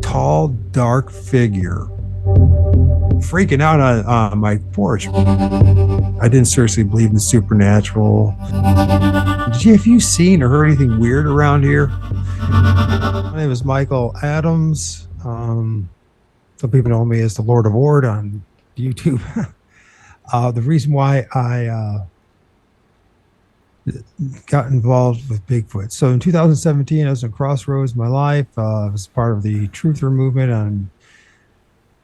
Tall, dark figure freaking out on my porch. I didn't seriously believe in the supernatural. Have you seen or heard anything weird around here? My name is Michael Adams. Some people know me as the Lord of O.R.D on YouTube. The reason why I got involved with Bigfoot. So in 2017, I was in crossroads in my life. I was part of the truther movement on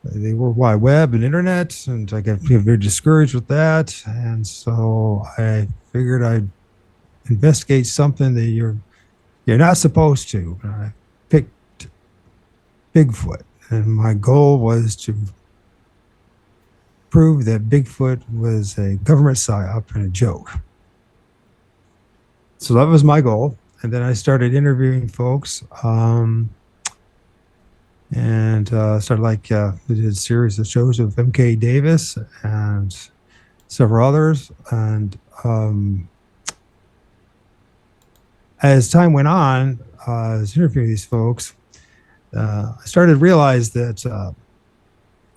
the World Wide Web and internet, and I got very discouraged with that. And so I figured I'd investigate something that you're not supposed to. And I picked Bigfoot, and my goal was to prove that Bigfoot was a government psyop and a joke. So that was my goal. And then I started interviewing folks, and started we did a series of shows with M.K. Davis and several others. And as time went on, I was interviewing these folks. I started to realize that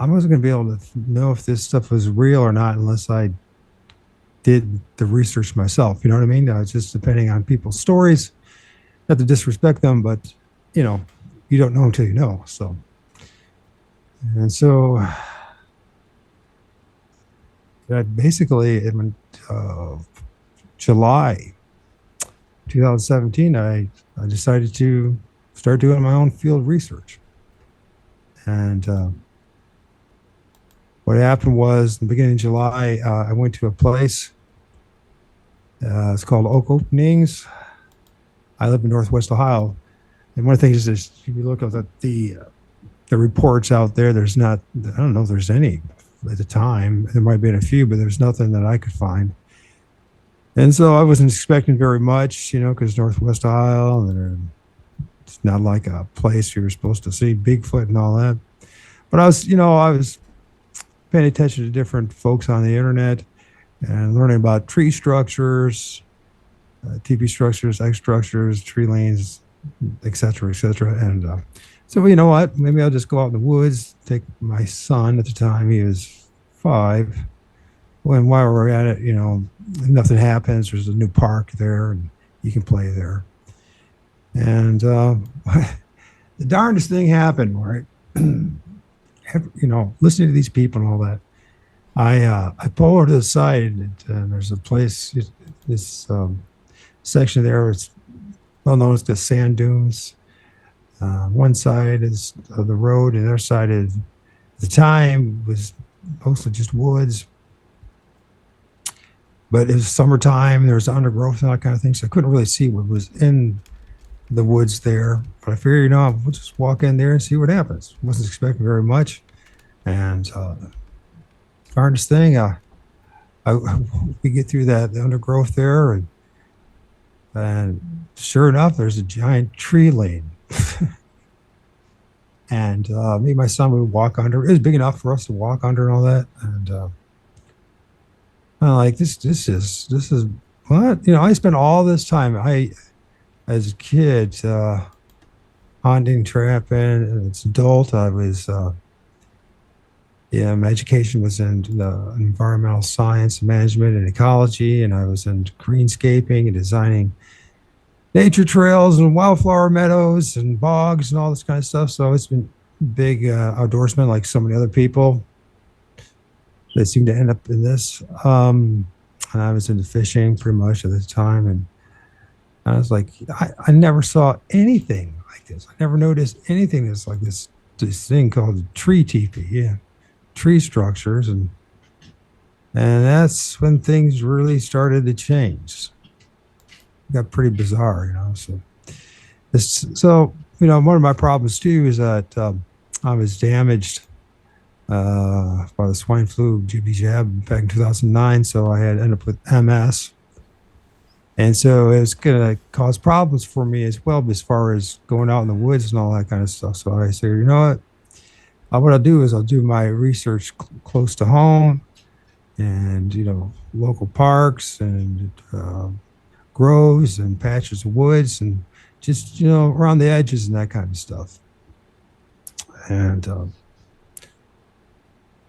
I wasn't going to be able to know if this stuff was real or not unless I did the research myself. You know what I mean? Just depending on people's stories. Not to disrespect them, but you don't know until you know. So that basically in July 2017, I decided to start doing my own field research. And what happened was, in the beginning of July, I went to a place. It's called Oak Openings. I live in Northwest Ohio, and one of the things is, if you look at the reports out there, there's not. I don't know if there's any at the time. There might have been a few, but there's nothing that I could find. And so I wasn't expecting very much, because Northwest Ohio, it's not like a place you're supposed to see Bigfoot and all that. But I was paying attention to different folks on the internet and learning about tree structures, TP structures, X structures, tree lanes, et cetera, et cetera. And so, you know what? Maybe I'll just go out in the woods, take my son at the time. He was 5. When while we're at it, nothing happens. There's a new park there, and you can play there. And the darndest thing happened, right? Listening to these people and all that, I pull over to the side, and there's a place, this section there. It's well known as the sand dunes. One side is of the road, and the other side is, at the time, was mostly just woods. But it was summertime. There was undergrowth and all that kind of thing, so I couldn't really see what was in the woods there. But I figured, we'll just walk in there and see what happens. Wasn't expecting very much. And darndest thing, we get through the undergrowth there, and sure enough, there's a giant tree lane. And me and my son, we would walk under. It was big enough for us to walk under and all that. And I'm like, this is what? I spent all this time, as a kid, hunting, trapping, and as an adult, I was, my education was in environmental science, management, and ecology, and I was in greenscaping and designing nature trails and wildflower meadows and bogs and all this kind of stuff. So it's been big outdoorsman, like so many other people that seem to end up in this. And I was into fishing pretty much at the time, and I was like, I never saw anything like this. I never noticed anything that's like this thing called tree teepee, tree structures, and that's when things really started to change. It got pretty bizarre, So one of my problems too is that I was damaged by the swine flu jibby jab back in 2009, so I had ended up with MS. And so it was going to cause problems for me as well, as far as going out in the woods and all that kind of stuff. So I said, what I'll do is I'll do my research close to home, and, local parks and groves and patches of woods, and just around the edges and that kind of stuff. And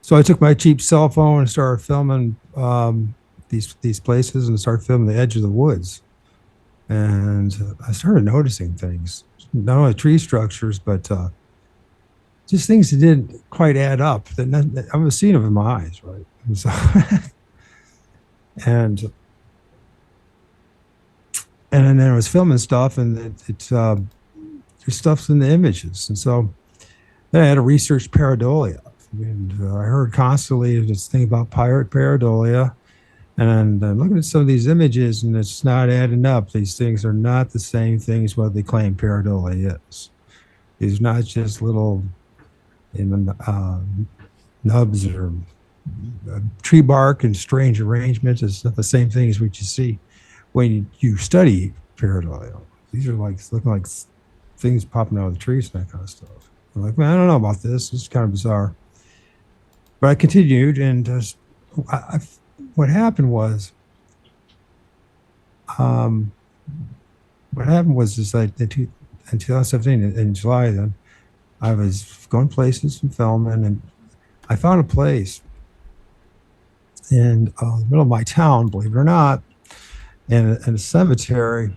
so I took my cheap cell phone and started filming these places and started filming the edge of the woods. And I started noticing things, not only tree structures, but just things that didn't quite add up. That I was seeing them in my eyes, right? And so, and and then I was filming stuff, and there's stuff's in the images, and so then I had to research pareidolia, and I heard constantly this thing about pirate pareidolia, and I'm looking at some of these images, and it's not adding up. These things are not the same things what they claim pareidolia is. These are not just little nubs or tree bark and strange arrangements. It's not the same thing as what you see when you study pareidolia. These are like looking like things popping out of the trees and that kind of stuff. I'm like, man, I don't know about this. This is kind of bizarre. But I continued, and what happened was, just like in 2017 in July, then I was going places and filming, and I found a place in the middle of my town, believe it or not, in a cemetery,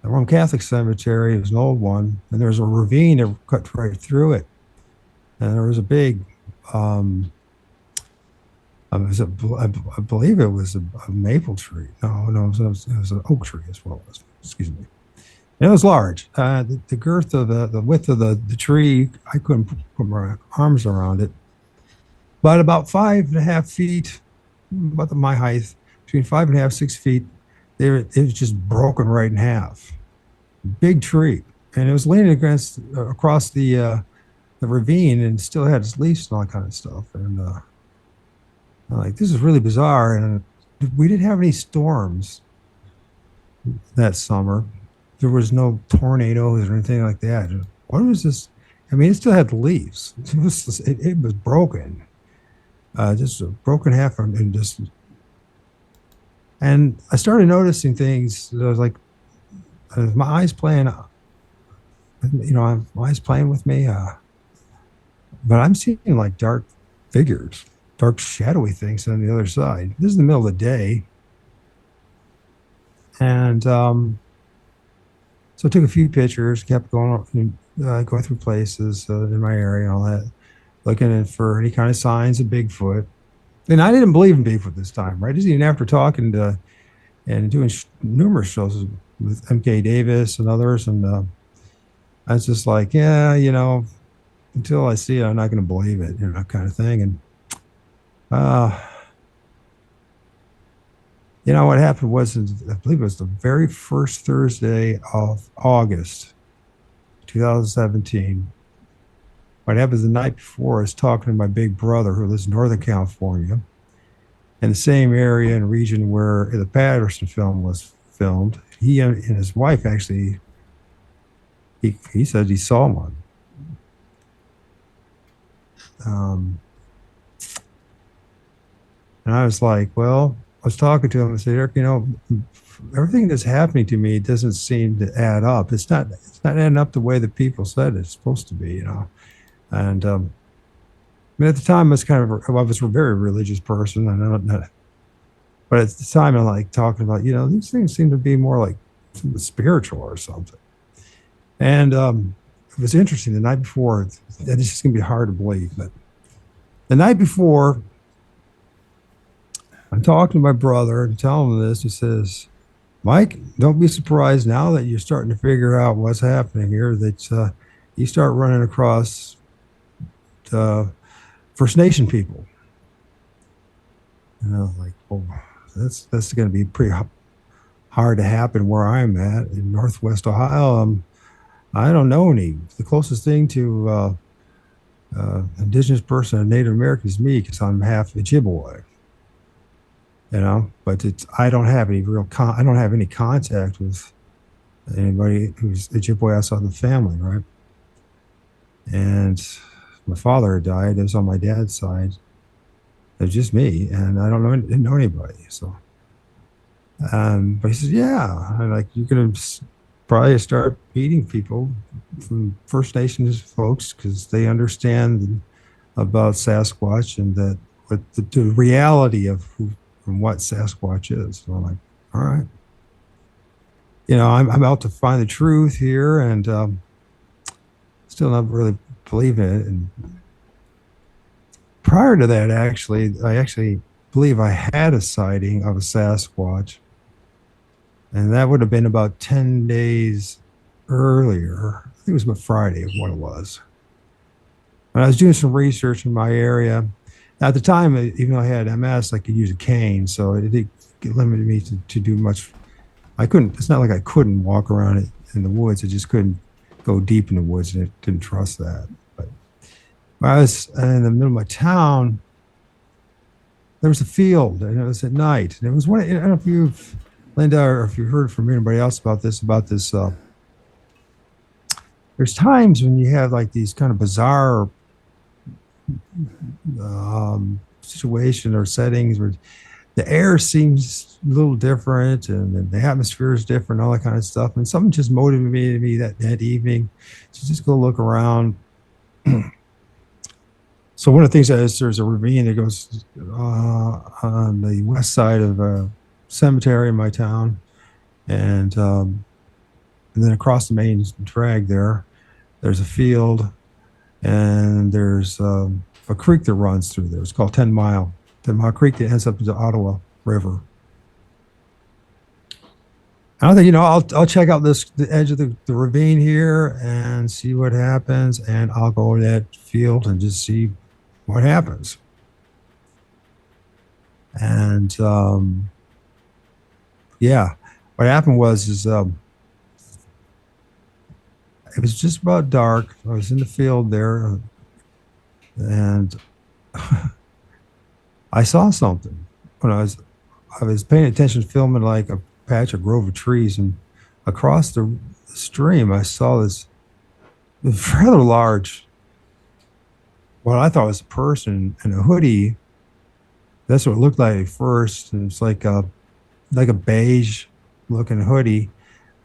the Roman Catholic cemetery. It was an old one, and there was a ravine that cut right through it, and there was a big, I believe it was a maple tree. No, it was an oak tree as well. Excuse me. And it was large. The girth of the width of the tree, I couldn't put my arms around it, but about 5.5 feet, about my height, between 5.5, 6 feet, it was just broken right in half. Big tree, and it was leaning across the ravine, and still had its leaves and all that kind of stuff. And I'm like, this is really bizarre. And we didn't have any storms that summer. There was no tornadoes or anything like that. What was this? I mean, it still had the leaves. It was broken, just a broken half, and just. And I started noticing things. I was like, my eyes playing, my eyes playing with me. But I'm seeing like dark figures, dark shadowy things on the other side. This is the middle of the day. And so I took a few pictures, kept going through places in my area and all that, looking for any kind of signs of Bigfoot. And I didn't believe in Bigfoot this time, right? Just even after talking to and doing numerous shows with M.K. Davis and others. And I was just like, yeah, until I see it, I'm not going to believe it, kind of thing. And, what happened was, I believe it was the very first Thursday of August, 2017. What happened the night before, I was talking to my big brother who lives in Northern California, in the same area and region where the Patterson film was filmed. He and his wife actually, he said he saw one. And I was like, well, I was talking to him and said, Eric, everything that's happening to me doesn't seem to add up. It's not adding up the way that people said it's supposed to be, And I mean, at the time, I was a very religious person, but at the time, I'm like talking about, these things seem to be more like spiritual or something. And it was interesting. The night before, it's just gonna be hard to believe, but the night before, I'm talking to my brother and telling him this. He says, Mike, don't be surprised now that you're starting to figure out what's happening here, that you start running across First Nation people. And I was like, well, that's going to be pretty hard to happen where I'm at in Northwest Ohio. I don't know any. The closest thing to indigenous person, a Native American, is me, because I'm half Ojibwe. But I don't have any I don't have any contact with anybody who's Ojibwe outside the family, right? And my father had died. It was on my dad's side. It was just me, and I didn't know anybody. So But he says, yeah, and like you're gonna probably start meeting people from First Nations folks because they understand about Sasquatch and that what the reality of who and what Sasquatch is. So I'm like, all right, I'm out to find the truth here, and still not really believing it. And prior to that, I actually believe I had a sighting of a Sasquatch, and that would have been about 10 days earlier. I think it was about Friday of what it was. When I was doing some research in my area, at the time, even though I had MS, I could use a cane, so it limited me to do much. I couldn't. It's not like I couldn't walk around it in the woods. I just couldn't go deep in the woods, and I didn't trust that. But when I was in the middle of my town, there was a field, and it was at night. And it was one. I don't know if you've, Linda, or if you heard from anybody else about this. There's times when you have like these kind of bizarre situation or settings where the air seems a little different and the atmosphere is different, all that kind of stuff. And something just motivated me that evening to just go look around. So one of the things is there's a ravine that goes on the west side of a cemetery in my town, and then across the main drag there's a field, and there's a creek that runs through there. It's called 10 Mile Creek that ends up in the Ottawa River. I don't think, I'll check out the edge of the ravine here and see what happens, and I'll go to that field and just see what happens. And yeah, what happened was it was just about dark. I was in the field there, and I saw something when I was paying attention, filming like a patch of grove of trees, and across the stream, I saw this rather large, what I thought was a person in a hoodie. That's what it looked like at first. And it's like a beige looking hoodie,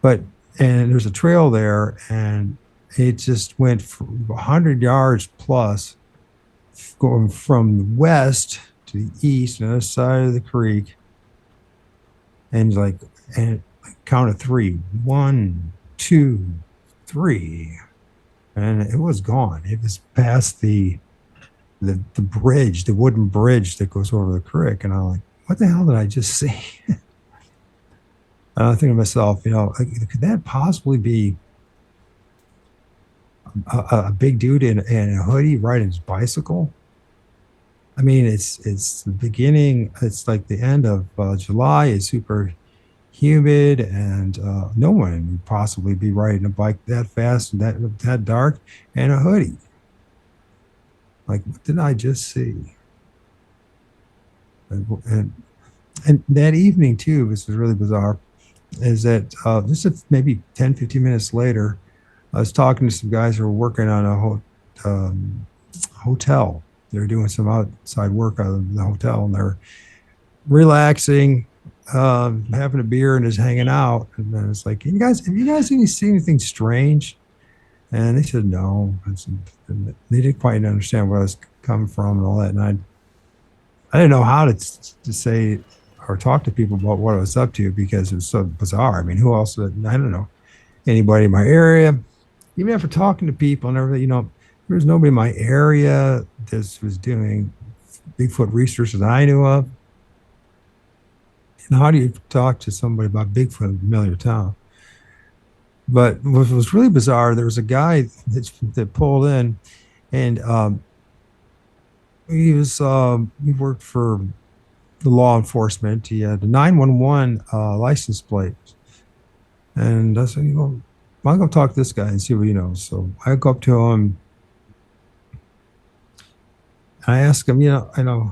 but and there's a trail there, and it just went for 100 yards plus, going from the west to the east on the other side of the creek, and count of three, 1, 2, 3, and it was gone. It was past the bridge, the wooden bridge that goes over the creek, and I'm like, what the hell did I just see? And I think to myself, could that possibly be a big dude in a hoodie riding his bicycle? I mean, it's the beginning. It's like the end of July. It's super humid, and no one would possibly be riding a bike that fast and that dark and a hoodie. Like, what did I just see? And that evening too, this was really bizarre, is that maybe 10, 15 minutes later, I was talking to some guys who were working on a hotel. They were doing some outside work out of the hotel, and they're relaxing, having a beer and just hanging out. And then it's like, have you guys seen anything strange? And they said no. And they didn't quite understand where I was coming from and all that. And I didn't know how to say or talk to people about what I was up to because it was so bizarre. I mean, who else? I don't know anybody in my area. Even after talking to people and everything, there was nobody in my area that was doing Bigfoot research that I knew of. And how do you talk to somebody about Bigfoot in a familiar town? But what was really bizarre, there was a guy that pulled in, and he worked for the law enforcement. He had a 911 license plate, and I said, I'll go talk to this guy and see what he knows. So I go up to him, and I ask him, I go,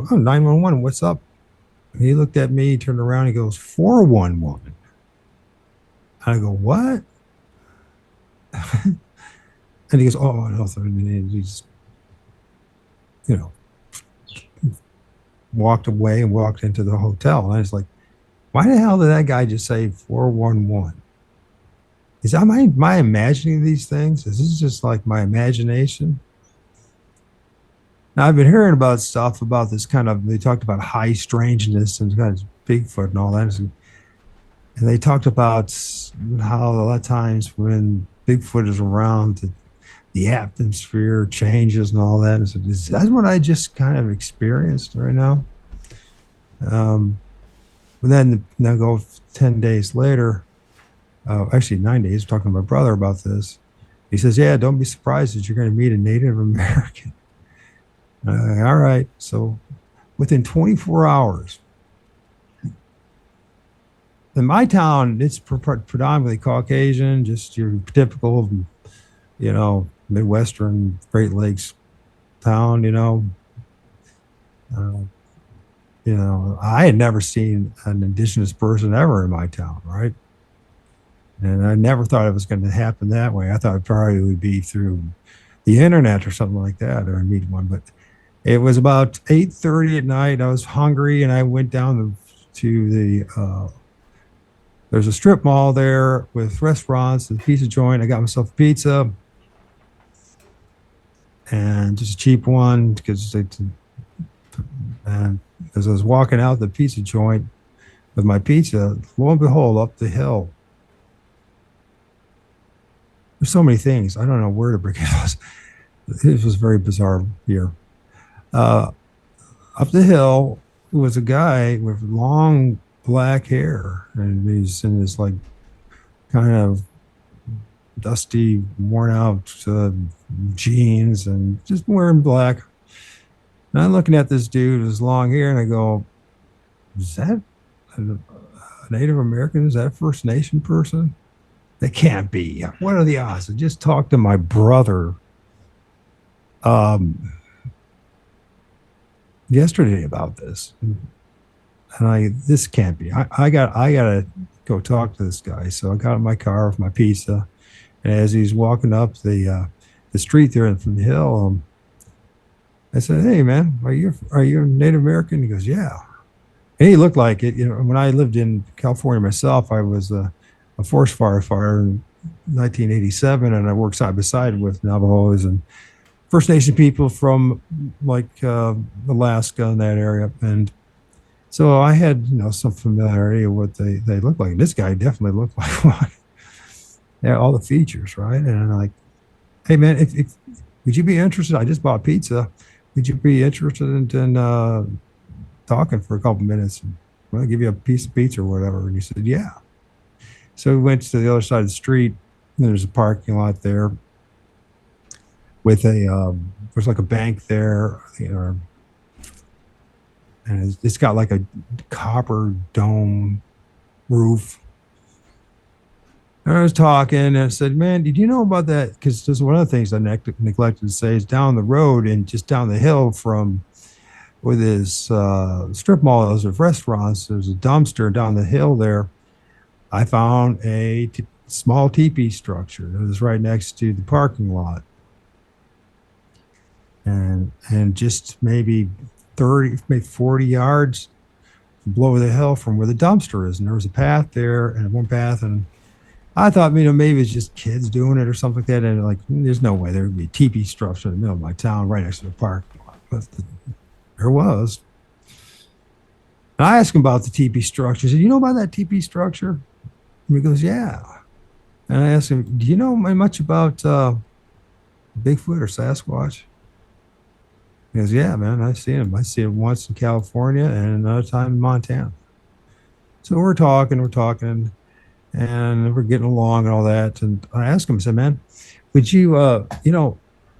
oh, 911, what's up? And he looked at me, turned around, he goes, 411. I go, what? And he goes, oh, no. And he just, walked away and walked into the hotel. And I was like, Why the hell did that guy just say 411? Is that my imagining these things? Is this just like my imagination? Now I've been hearing about stuff about this kind of. They talked about high strangeness and kind of Bigfoot and all that, and they talked about how a lot of times when Bigfoot is around, the atmosphere changes and all that. Is that what I just kind of experienced right now? But then now go 10 days later, actually 9 days, talking to my brother about this. He says, yeah, don't be surprised that you're going to meet a Native American. All right. So within 24 hours, in my town, it's predominantly Caucasian, just your typical, Midwestern Great Lakes town, Uh, I had never seen an indigenous person ever in my town, right? And I never thought it was going to happen that way. I thought it probably would be through the internet or something like that, or I'd meet one. But it was about 8:30 at night. I was hungry, and I went down to the. There's a strip mall there with restaurants, a pizza joint. I got myself a pizza, and just a cheap one and as I was walking out the pizza joint with my pizza, lo and behold, up the hill. There's so many things. I don't know where to break it. It was very bizarre here. Up the hill was a guy with long black hair, and he's in this like kind of dusty, worn out jeans and just wearing black. And I'm looking at this dude with his long hair, and I go, is that a Native American? Is that a First Nation person? They can't be. What are the odds? I just talked to my brother yesterday about this, and this can't be. I gotta go talk to this guy. So I got in my car with my pizza, and as he's walking up the street there from the hill, I said, "Hey man, are you a Native American?" He goes, "Yeah." And he looked like it. When I lived in California myself, I was a forest firefighter in 1987, and I worked side by side with Navajos and First Nation people from like Alaska and that area. And so I had some familiarity with what they look like. And this guy definitely looked like one. Yeah, all the features, right? And I'm like, "Hey man, if would you be interested? I just bought pizza. Would you be interested in talking for a couple minutes? And I'll give you a piece of pizza or whatever." And he said, "Yeah." So we went to the other side of the street, and there's a parking lot there with there's like a bank there, and it's got like a copper dome roof. And I was talking, and I said, "Man, did you know about that?" Because there's one of the things I neglected to say is down the road and just down the hill from with his strip mall, those restaurants, there's a dumpster down the hill there. I found a small teepee structure that was right next to the parking lot. And just maybe 30, maybe 40 yards below the hill from where the dumpster is. And there was a path there and one path. And I thought, maybe it's just kids doing it or something like that. And like, there's no way there would be a teepee structure in the middle of my town right next to the parking lot. But there was. And I asked him about the teepee structure. I said, "You know about that teepee structure?" And he goes, "Yeah." And I asked him, "Do you know much about Bigfoot or Sasquatch?" He goes, "Yeah, man, I've seen him. I see him once in California and another time in Montana." So we're talking, and we're getting along and all that. And I asked him, I said, "Man, would you,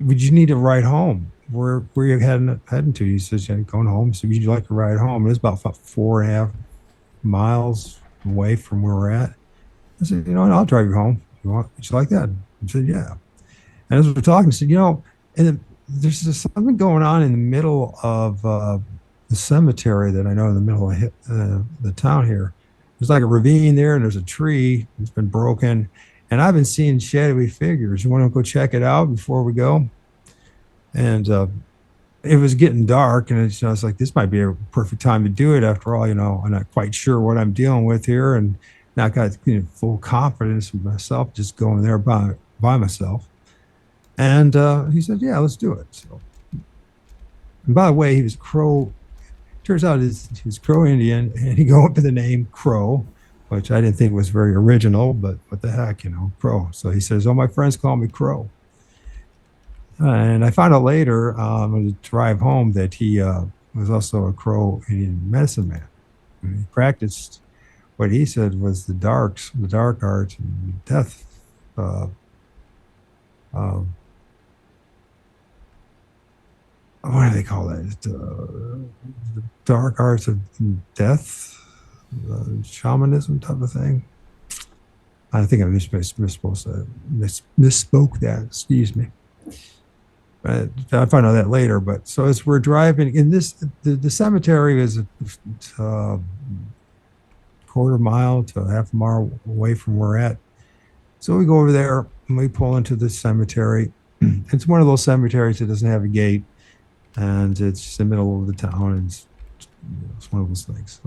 would you need a ride home? Where are you heading to?" He says, "Yeah, going home." So would you like a ride home? It was about 4.5 miles away from where we're at. I said, "I'll drive you home. Would you like that?" He said, "Yeah." And as we're talking, I said, and there's something going on in the middle of the cemetery that I know in the middle of the town here. There's like a ravine there, and there's a tree that's been broken. And I've been seeing shadowy figures. You want to go check it out before we go? And it was getting dark, and it's, I was like, this might be a perfect time to do it. After all, I'm not quite sure what I'm dealing with here, and not got full confidence in myself, just going there by myself. And he said, "Yeah, let's do it." So, and by the way, he was Crow. Turns out he was Crow Indian, and he go up with the name Crow, which I didn't think was very original, but what the heck, Crow. So he says, "Oh, my friends call me Crow." And I found out later on the drive home that he was also a Crow Indian medicine man. And he practiced what he said was the dark arts, and death. Uh, um, what do they call that? The dark arts of death, shamanism type of thing. I think I misspoke that. Excuse me. But I found out that later. But so as we're driving in the cemetery is a quarter mile to half a mile away from where we're at. So we go over there and we pull into the cemetery. It's one of those cemeteries that doesn't have a gate, and it's just in the middle of the town. And it's one of those things.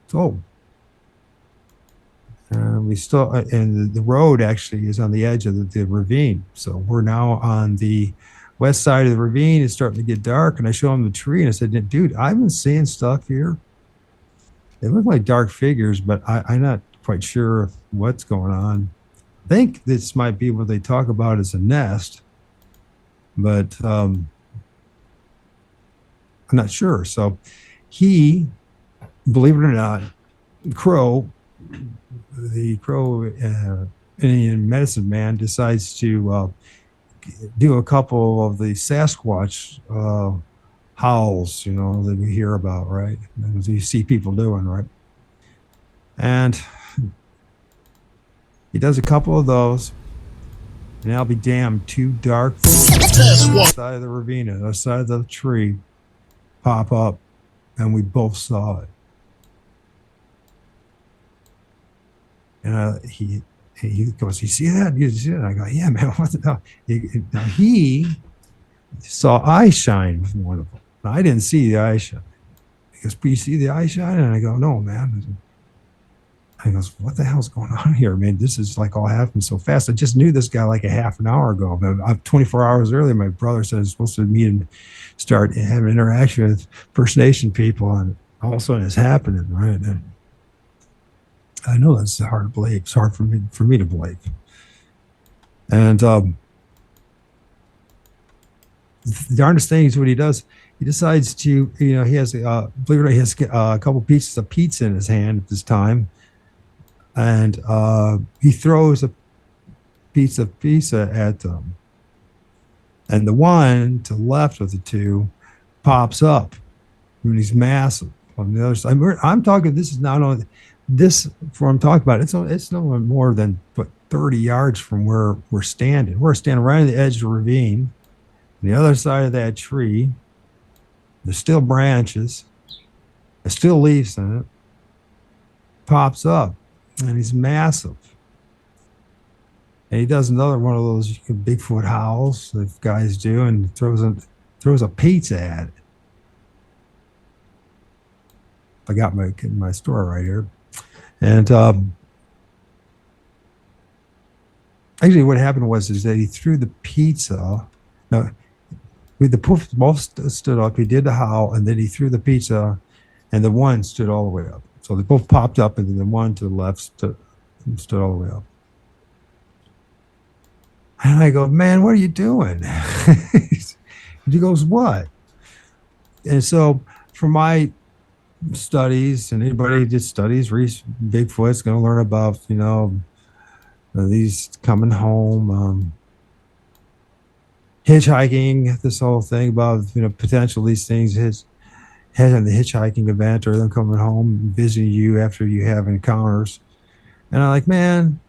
So we still, and the road actually is on the edge of the ravine. So we're now on the west side of the ravine. It's starting to get dark, and I show him the tree, and I said, "Dude, I've been seeing stuff here. They look like dark figures, but I'm not quite sure what's going on. I think this might be what they talk about as a nest, but I'm not sure." So he, believe it or not, Crow, the Crow Indian medicine man, decides to do a couple of the Sasquatch howls, that we hear about, right? And you see people doing, right? And he does a couple of those, and I'll be damned, two dark figures on the side of the ravine, on the side of the tree, pop up, and we both saw it. And he goes, "You see that? You see that?" I go, "Yeah, man. What the hell?" He saw eye shine with one of them. I didn't see the eye shine. He goes, "Do you see the eye shine?" And I go, "No, man." I goes, "What the hell's going on here, man? This is like all happened so fast. I just knew this guy like a half an hour ago. But 24 hours earlier, my brother said I was supposed to meet and start having interaction with First Nation people, and all of a sudden it's happening, right?" And I know that's hard to believe. It's hard for me to believe. And the darndest thing is what he does. He decides to, he has, believe it or not, he has a couple pieces of pizza in his hand at this time. And he throws a piece of pizza at them. And the one to the left of the two pops up. I mean, he's massive on the other side. I'm talking, this is not only this, for I'm talking about, it's no more than 30 yards from where we're standing. We're standing right on the edge of the ravine. On the other side of that tree, there's still branches, there's still leaves in it. Pops up, and he's massive. And he does another one of those Bigfoot howls that guys do, and throws a pizza at it. I got my story right here. And actually, what happened is that he threw the pizza. No, the poof both stood up. He did the howl, and then he threw the pizza, and the one stood all the way up. So they both popped up, and then the one to the left stood all the way up. And I go, "Man, what are you doing?" He goes, "What?" And so for my studies, and anybody who just studies Bigfoot's going to learn about, these coming home, hitchhiking, this whole thing about, potential these things, having the hitchhiking event or them coming home, visiting you after you have encounters. And I'm like, "Man,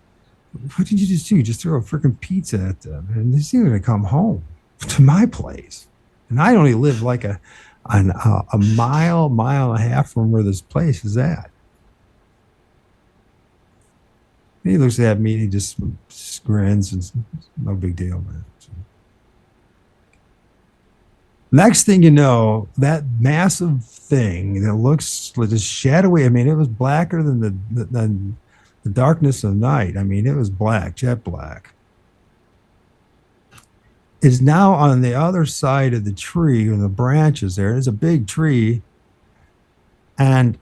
what did you just do? You just throw a freaking pizza at them, and they're still going to come home to my place." And I only live like a mile and a half from where this place is at. And he looks at me and he just grins, and no big deal, man. So, Next thing you know, that massive thing that looks like just shadowy. I mean, it was blacker than the darkness of night. I mean, it was black, jet black. Is now on the other side of the tree and the branches there. There's a big tree, and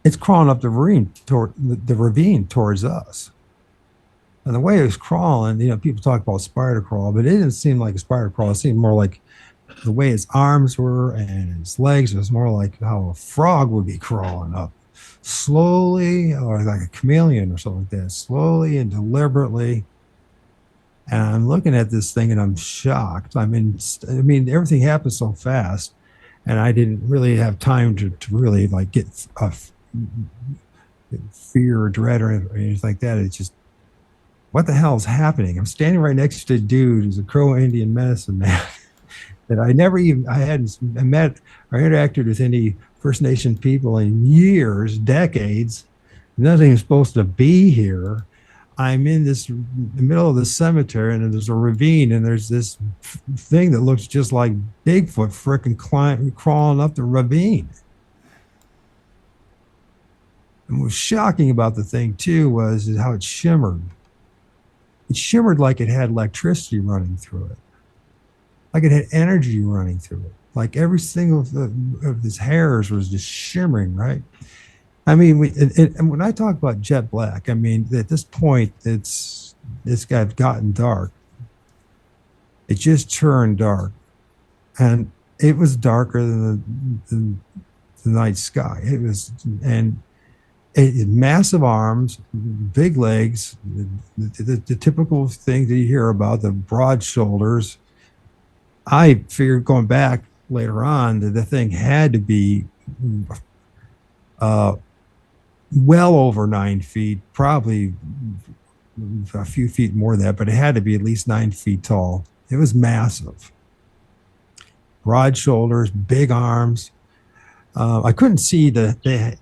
it's crawling up the ravine toward the ravine towards us. And the way it was crawling, people talk about spider crawl, but it didn't seem like a spider crawl. It seemed more like the way his arms were and his legs was more like how a frog would be crawling up slowly, or like a chameleon or something like that, slowly and deliberately. And I'm looking at this thing and I'm shocked. I mean, everything happened so fast, and I didn't really have time to really like get a fear or dread or anything like that. It's just, what the hell is happening? I'm standing right next to a dude who's a Crow Indian medicine man that I hadn't met or interacted with any First Nation people in years, decades. Nothing supposed to be here. I'm in the middle of the cemetery, and there's a ravine, and there's this thing that looks just like Bigfoot freaking crawling up the ravine. And what was shocking about the thing too was how it shimmered. It shimmered like it had electricity running through it, like it had energy running through it, like every single of his hairs was just shimmering, right? I mean, and when I talk about jet black, I mean, at this point, it's gotten dark. It just turned dark, and it was darker than the night sky. It was, and it had massive arms, big legs, the typical thing that you hear about, the broad shoulders. I figured going back later on that the thing had to be uh, well over 9 feet, probably a few feet more than that, but it had to be at least 9 feet tall. It was massive. Broad shoulders, big arms. I couldn't see the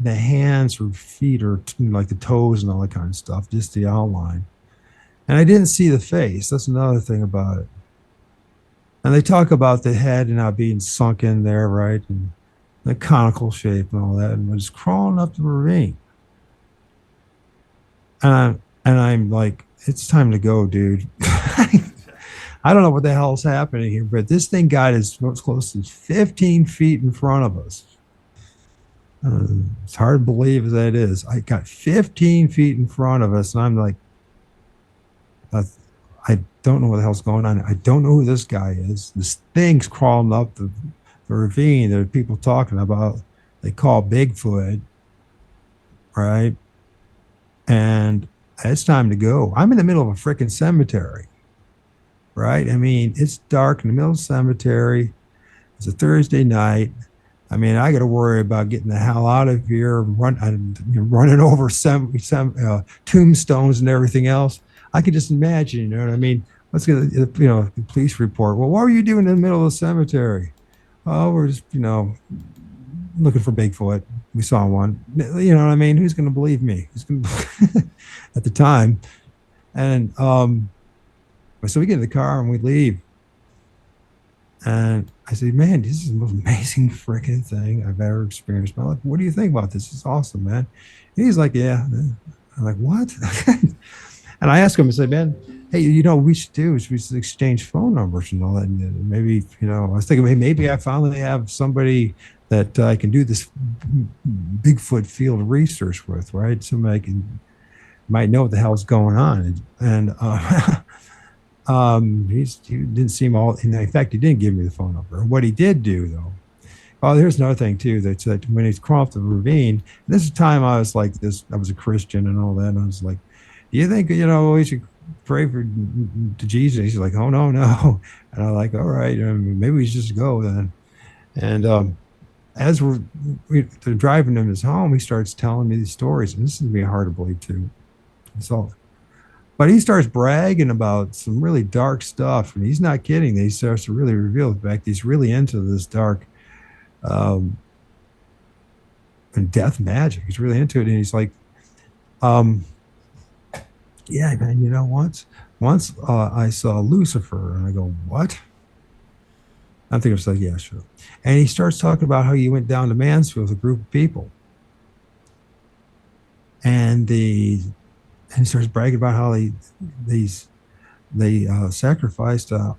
hands or feet or like the toes and all that kind of stuff, just the outline. And I didn't see the face. That's another thing about it. And they talk about the head and not being sunk in there, right? And the conical shape and all that, and was crawling up the ravine. And I'm like, it's time to go, dude. I don't know what the hell's happening here, but this thing got as close as 15 feet in front of us. It's hard to believe as that is. I got 15 feet in front of us, and I'm like, I don't know what the hell's going on. I don't know who this guy is. This thing's crawling up the ravine. There are people talking about, they call Bigfoot, right? And it's time to go. I'm in the middle of a freaking cemetery, right? I mean, it's dark in the middle of the cemetery. It's a Thursday night. I mean, I got to worry about getting the hell out of here, running over some tombstones and everything else. I can just imagine, you know what I mean? Let's get, the police report. Well, what were you doing in the middle of the cemetery? Oh, we're just, looking for Bigfoot. We saw one. You know what I mean? Who's going to believe me? Who's going to at the time? And so we get in the car and we leave. And I said, man, this is the most amazing freaking thing I've ever experienced in my life. What do you think about this? It's awesome, man. And he's like, yeah. I'm like, what? And I asked him, I said, man, hey, what we should do is we should exchange phone numbers and all that. And maybe, I was thinking, hey, maybe I finally have somebody that I can do this Bigfoot field research with, right? Somebody might know what the hell's going on. And he didn't seem all, in fact, he didn't give me the phone number. What he did do, though, oh, here's another thing, too, that when he's crawling up the ravine, this is the time I was like this, I was a Christian and all that, and I was like, do you think, we should pray to Jesus? He's like, oh, no. And I'm like, all right, maybe we should just go then. And as we're driving him his home, he starts telling me these stories, and this is going to be hard to believe, too. So, but he starts bragging about some really dark stuff, and he's not kidding. He starts to really reveal the fact he's really into this dark and death magic. He's really into it, and he's like, yeah, man, once I saw Lucifer, and I go, what? I'm thinking, it's like, yeah, sure. And he starts talking about how he went down to Mansfield with a group of people, and he starts bragging about how these they sacrificed a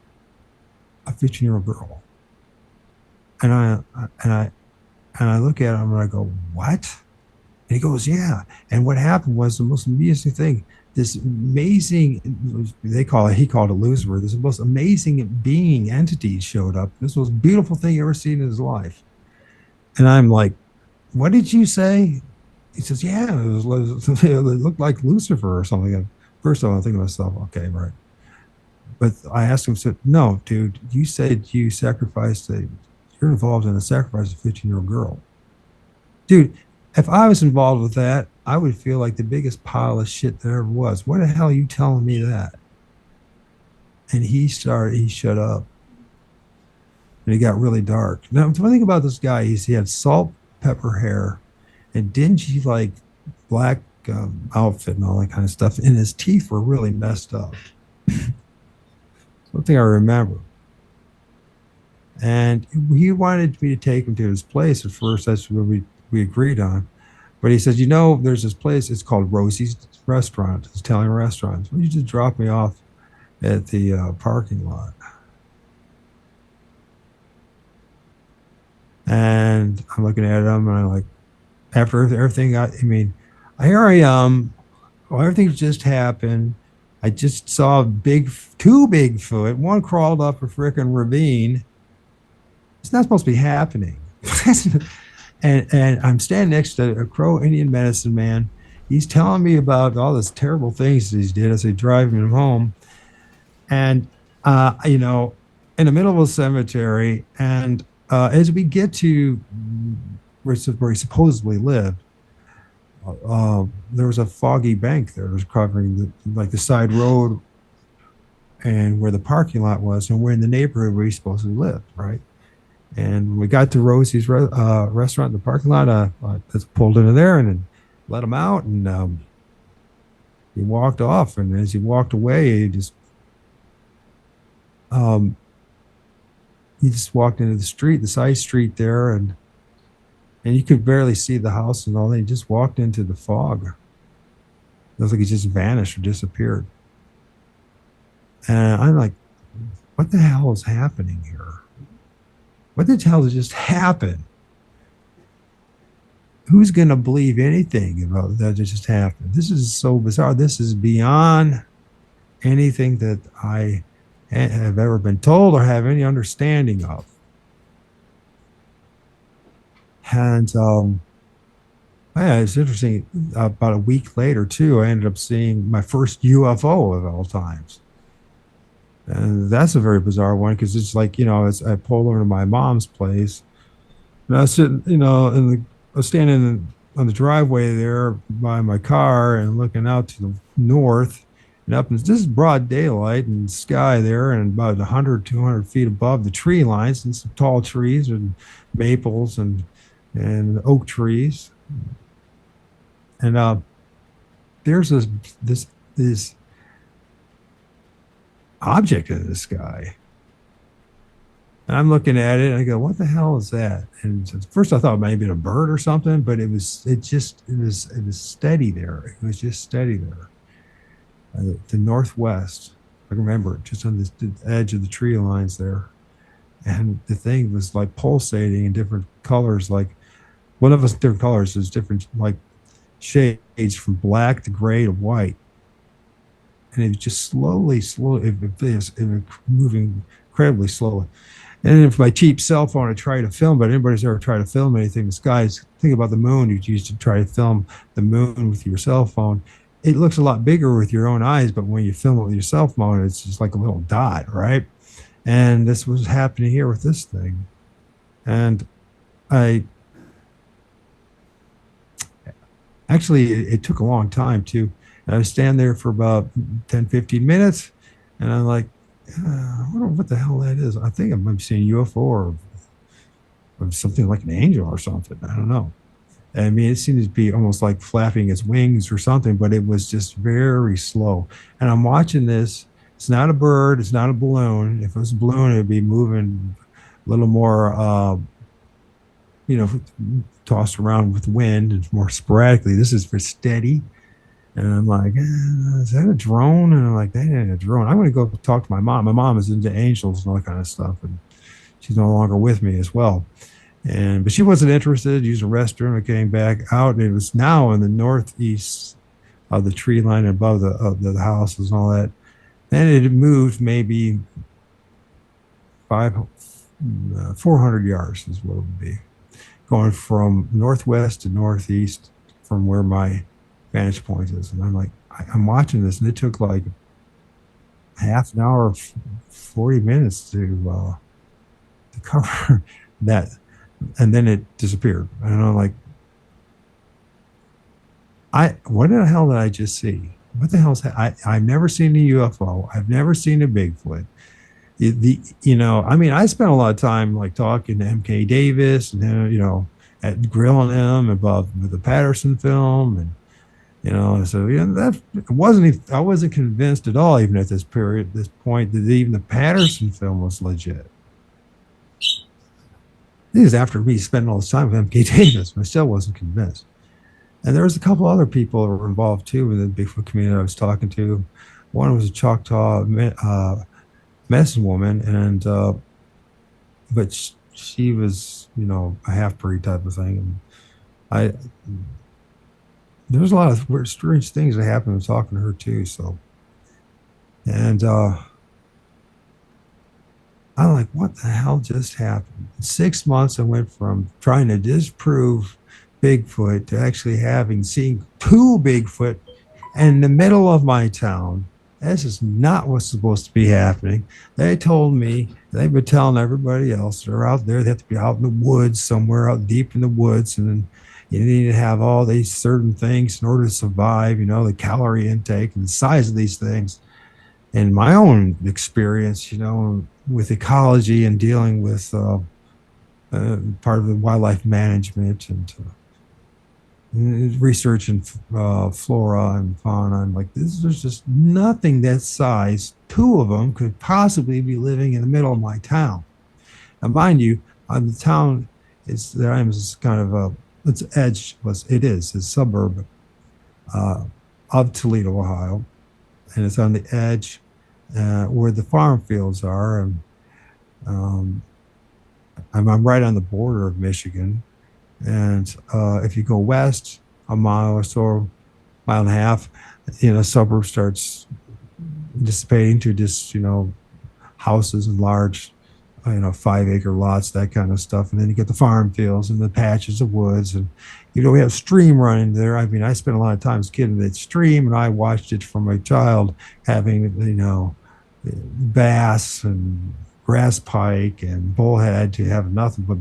15-year-old girl. And I look at him and I go, what? And he goes, yeah. And what happened was the most amazing thing. This amazing, he called it Lucifer. This most amazing being entity showed up. This was the most beautiful thing he ever seen in his life. And I'm like, what did you say? He says, yeah, it looked like Lucifer or something. And first of all, I think to myself, okay, right. But I asked him, said, no, dude, you said you're involved in a sacrifice of a 15-year-old girl. Dude, if I was involved with that, I would feel like the biggest pile of shit there ever was. What the hell are you telling me that? And he shut up. And he got really dark. Now, the funny thing about this guy is he had salt, pepper hair, and dingy, like, black outfit and all that kind of stuff. And his teeth were really messed up. One thing I remember. And he wanted me to take him to his place at first. That's what we agreed on. But he said, there's this place. It's called Rosie's Restaurant. It's Italian restaurant. Why don't you just drop me off at the parking lot? And I'm looking at him, and I'm like, after everything, here I am. Well, everything just happened. I just saw two Bigfoot. One crawled up a freaking ravine. It's not supposed to be happening. and I'm standing next to a Crow Indian medicine man. He's telling me about all these terrible things that he did as they drive him home. And, in the middle of a cemetery. And as we get to where he supposedly lived, there was a foggy bank there. It was covering the side road and where the parking lot was, and we're in the neighborhood where he supposedly lived, right? And when we got to Rosie's restaurant in the parking lot, I just pulled into there and then let him out, and he walked off. And as he walked away, he just walked into the street, the side street there, and you could barely see the house and all that. He just walked into the fog. It was like he just vanished or disappeared. And I'm like, what the hell is happening here? What the hell just happened? Who's going to believe anything about that just happened? This is so bizarre. This is beyond anything that I have ever been told or have any understanding of. And it's interesting. About a week later, too, I ended up seeing my first UFO of all times. And that's a very bizarre one because it's like, I pulled over to my mom's place, and I was sitting, I was standing on the driveway there by my car and looking out to the north and up, and this is broad daylight and sky there, and about 100, 200 feet above the tree lines, and some tall trees and maples and oak trees. And there's this object in the sky. And I'm looking at it and I go, what the hell is that? And at first I thought maybe a bird or something, but it was steady there. It was just steady there. The northwest, I remember it, just on the edge of the tree lines there. And the thing was like pulsating in different colors, like one of us different colors is different, like shades from black to gray to white. And it was just slowly, it was moving incredibly slowly. And if my cheap cell phone, I tried to film, but anybody's ever tried to film anything in the skies, think about the moon. You used to try to film the moon with your cell phone. It looks a lot bigger with your own eyes, but when you film it with your cell phone, it's just like a little dot, right? And this was happening here with this thing. And it took a long time too. And I was standing there for about 10, 15 minutes, and I'm like, I wonder what the hell that is. I think I might be seeing a UFO or something like an angel or something. I don't know. I mean, it seemed to be almost like flapping its wings or something, but it was just very slow. And I'm watching this. It's not a bird. It's not a balloon. If it was a balloon, it'd be moving little more, you know, tossed around with wind and more sporadically. This is for steady. And I'm like, is that a drone? And I'm like, that ain't a drone. I'm going to go talk to my mom. My mom is into angels and all that kind of stuff. And she's no longer with me as well. But she wasn't interested. Used a restroom. I came back out, and it was now in the northeast of the tree line above the houses and all that. Then it had moved maybe 400 yards is what it would be, going from northwest to northeast from where my vantage point is. And I'm like, I'm watching this, and it took like half an hour, 40 minutes to cover that, and then it disappeared. And I'm like, what the hell did I just see? What the hell's I've never seen a UFO. I've never seen a Bigfoot. I mean, I spent a lot of time like talking to MK Davis and at grilling him about the Patterson film, and so that I wasn't convinced at all, even at this point, that even the Patterson film was legit. This is after me spending all this time with MK Davis, but I still wasn't convinced. And there was a couple other people that were involved too in the Bigfoot community I was talking to. One was a Choctaw medicine woman, but she was, a half breed type of thing. And there was a lot of weird, strange things that happened with talking to her too. So, and I'm like, what the hell just happened? In 6 months, I went from trying to disprove Bigfoot to actually seen two Bigfoot in the middle of my town. This is not what's supposed to be happening. They told me, they've been telling everybody else they're out there. They have to be out in the woods, somewhere out deep in the woods. And then you need to have all these certain things in order to survive, the calorie intake and the size of these things. And my own experience, with ecology and dealing with part of the wildlife management and research in flora and fauna. I'm like, there's just nothing that size. Two of them could possibly be living in the middle of my town. Now, mind you, the town is kind of it's a suburb of Toledo, Ohio, and it's on the edge where the farm fields are. And I'm right on the border of Michigan. And if you go west a mile or so, mile and a half, suburb starts dissipating to just, houses and large, 5-acre lots, that kind of stuff. And then you get the farm fields and the patches of woods. And, we have stream running there. I mean, I spent a lot of time as a kid in that stream, and I watched it from a child having, bass and grass pike and bullhead to have nothing but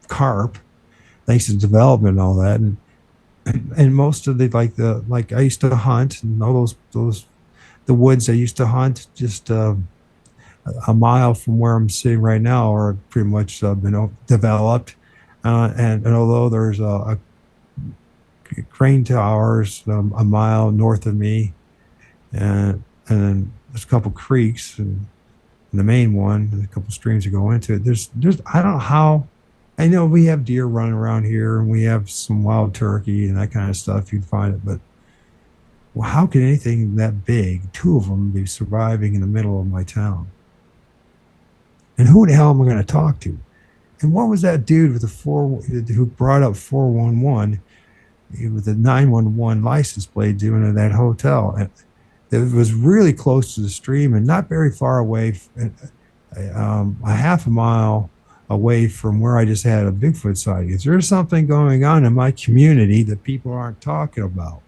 carp, thanks to development and all that. And most of like I used to hunt, and all those the woods I used to hunt just a mile from where I'm sitting right now are pretty much been developed. And although there's a crane towers a mile north of me, and then there's a couple creeks and the main one, and a couple streams that go into it. There's I don't know how. I know we have deer running around here, and we have some wild turkey and that kind of stuff. You'd find it, but how can anything that big, two of them, be surviving in the middle of my town? And who the hell am I going to talk to? And what was that dude with who brought up 411 with the 911 license plate doing at that hotel? And it was really close to the stream and not very far away, a half a mile away from where I just had a Bigfoot sighting. Is there something going on in my community that people aren't talking about?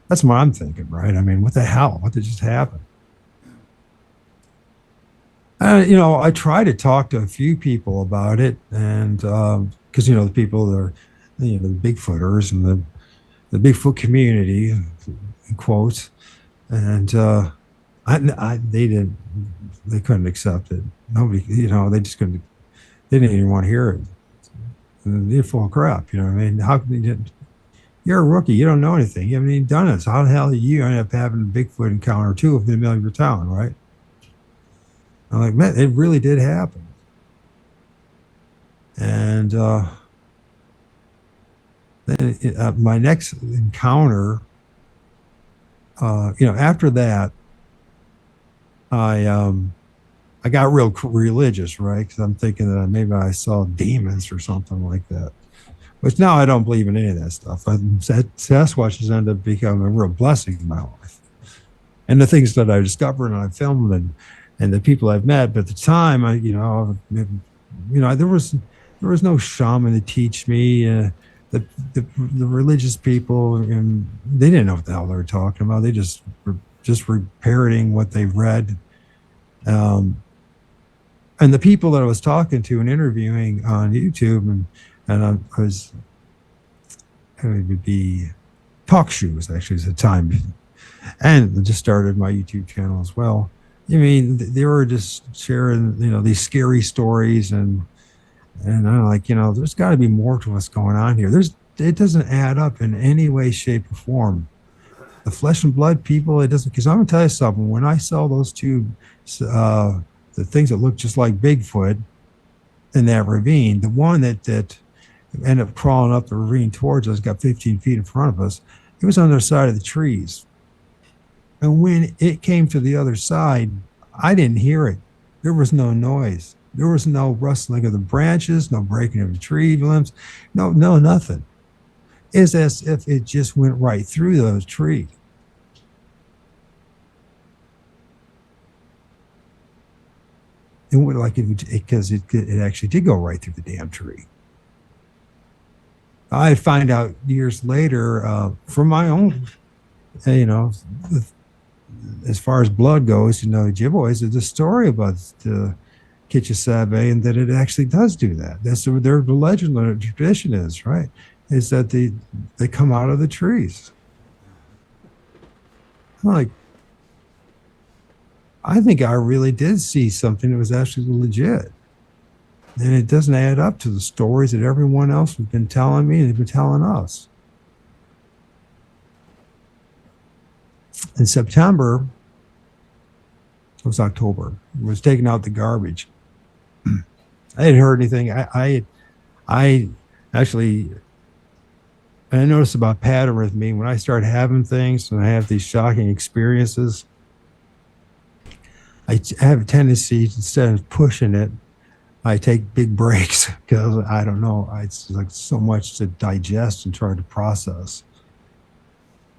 That's what I'm thinking, right? I mean, what the hell? What did just happen? I try to talk to a few people about it, and because the people that are, the Bigfooters and the Bigfoot community, in quotes, and they couldn't accept it. Nobody, they just couldn't. They didn't even want to hear it. They're full of crap. You know what I mean? How can you're a rookie. You don't know anything. You haven't even done it. So how the hell do you end up having a Bigfoot encounter or two in the middle of your town, right? I'm like, man, it really did happen. And then my next encounter, after that, I um, I got real religious, right? Because I'm thinking that maybe I saw demons or something like that. Which now I don't believe in any of that stuff. Sasquatch has ended up becoming a real blessing in my life, and the things that I discovered and I filmed and the people I've met. But at the time, there was no shaman to teach me. The, the religious people, and they didn't know what the hell they were talking about. They just were parroting what they read. Um, and the people that I was talking to and interviewing on YouTube, and I was, it would be talk shows actually at the time, and I just started my YouTube channel as well. I mean, they were just sharing, these scary stories, and I'm like, there's got to be more to what's going on here. It doesn't add up in any way, shape, or form. The flesh and blood people, it doesn't. Because I'm gonna tell you something. When I saw those two, uh, the things that look just like Bigfoot in that ravine, the one that ended up crawling up the ravine towards us, got 15 feet in front of us. It was on the other side of the trees. And when it came to the other side, I didn't hear it. There was no noise. There was no rustling of the branches, no breaking of the tree limbs, no, nothing. It's as if it just went right through those trees. It went like because it actually did go right through the damn tree. I find out years later from my own, you know, as far as blood goes, Ojibwe is a story about the Kitchesabe, and that it actually does do that. That's their legend or tradition is, right? Is that they come out of the trees. I'm like, I think I really did see something that was actually legit. And it doesn't add up to the stories that everyone else has been telling me and they've been telling us. In September, it was October, I was taking out the garbage. I hadn't heard anything. I actually, I noticed about pattern with me when I start having things and I have these shocking experiences. I have a tendency, instead of pushing it, I take big breaks because I don't know. It's like so much to digest and try to process.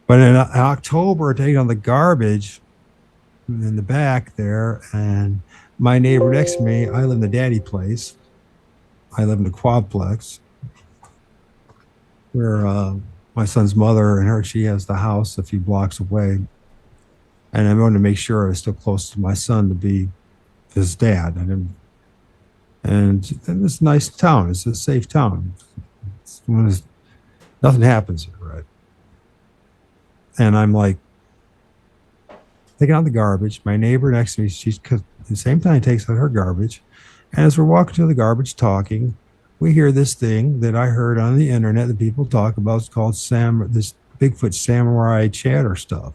But in October, taking on the garbage in the back there, and my neighbor next to me, I live in the daddy place. I live in the quadplex where my son's mother and she has the house a few blocks away. And I wanted to make sure I was still close to my son to be his dad. And it's a nice town. It's a safe town. Nothing happens here, right? And I'm like taking out the garbage. My neighbor next to me, she's at the same time takes out her garbage. And as we're walking to the garbage talking, we hear this thing that I heard on the internet that people talk about. It's called this Bigfoot samurai chatter stuff.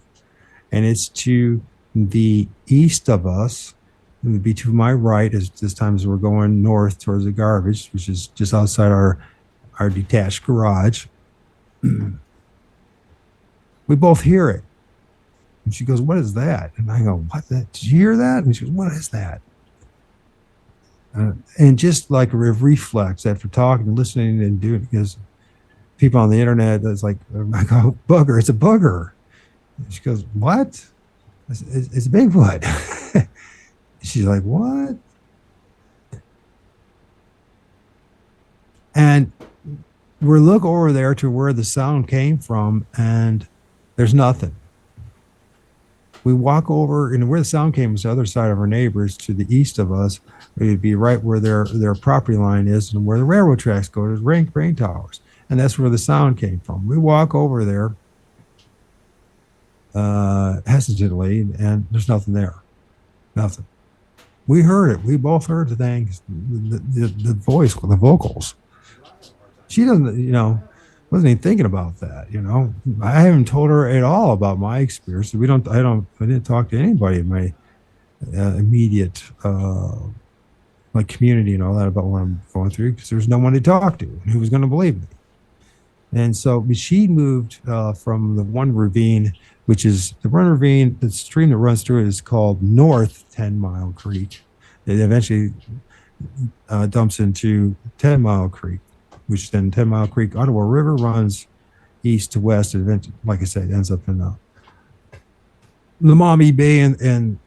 And it's to the east of us. It would be to my right as this time as we're going north towards the garbage, which is just outside our detached garage. We both hear it. And she goes, "What is that?" And I go, "What? That? Did you hear that?" And she goes, "What is that?" And just like a reflex after talking and listening and doing, because people on the internet, that's like, I go, "Booger, it's a booger." And she goes, "What?" It's a Bigfoot. She's like, "What?" And we look over there to where the sound came from, and there's nothing. We walk over, and where the sound came was the other side of our neighbors to the east of us. It would be right where their property line is and where the railroad tracks go. There's rain towers, and that's where the sound came from. We walk over there hesitantly, and there's nothing there. Nothing. We heard it. We both heard the things, the voice, the vocals. She doesn't, wasn't even thinking about that. I haven't told her at all about my experience. I didn't talk to anybody in my immediate, my community and all that about what I'm going through because there's no one to talk to. And who was going to believe me? And so she moved from the one ravine, which is the one ravine, the stream that runs through it is called North 10 Mile Creek. It eventually dumps into 10 Mile Creek, which then 10 Mile Creek, Ottawa River runs east to west. And eventually, like I said, ends up in the Maumee Bay and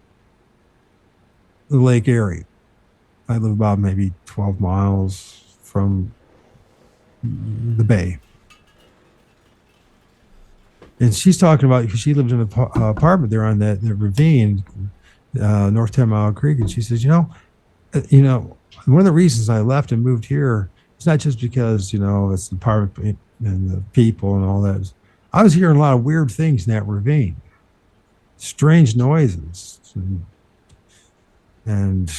the lake area. I live about maybe 12 miles from the bay. And she's talking about, she lived in an apartment there on that ravine, North 10 Mile Creek. And she says, you know, one of the reasons I left and moved here, it's not just because, it's the apartment and the people and all that. I was hearing a lot of weird things in that ravine, strange noises and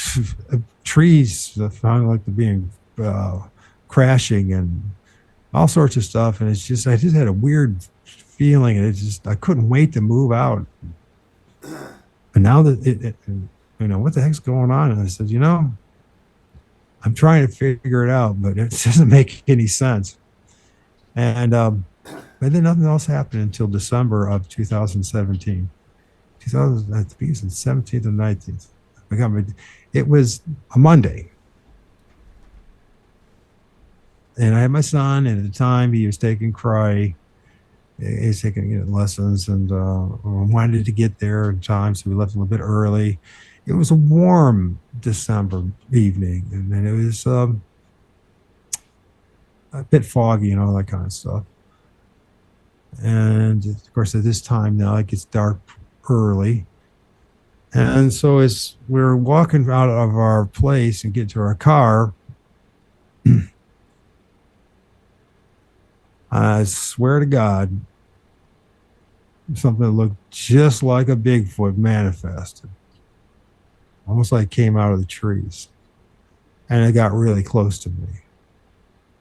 trees that sounded like they're being crashing and all sorts of stuff. And it's just, I just had a weird feeling, and I couldn't wait to move out. And now that what the heck's going on? And I said, I'm trying to figure it out, but it doesn't make any sense. And but then nothing else happened until December of 2017. I think it was the 17th and 19th. It was a Monday. And I had my son, and at the time he was taking cry. He's taking lessons, and wanted to get there in time, so we left a little bit early. It was a warm December evening, and then it was a bit foggy and all that kind of stuff. And of course, at this time now, it gets dark early. And so as we're walking out of our place and get to our car, I swear to God, something that looked just like a Bigfoot manifested. Almost like it came out of the trees. And it got really close to me.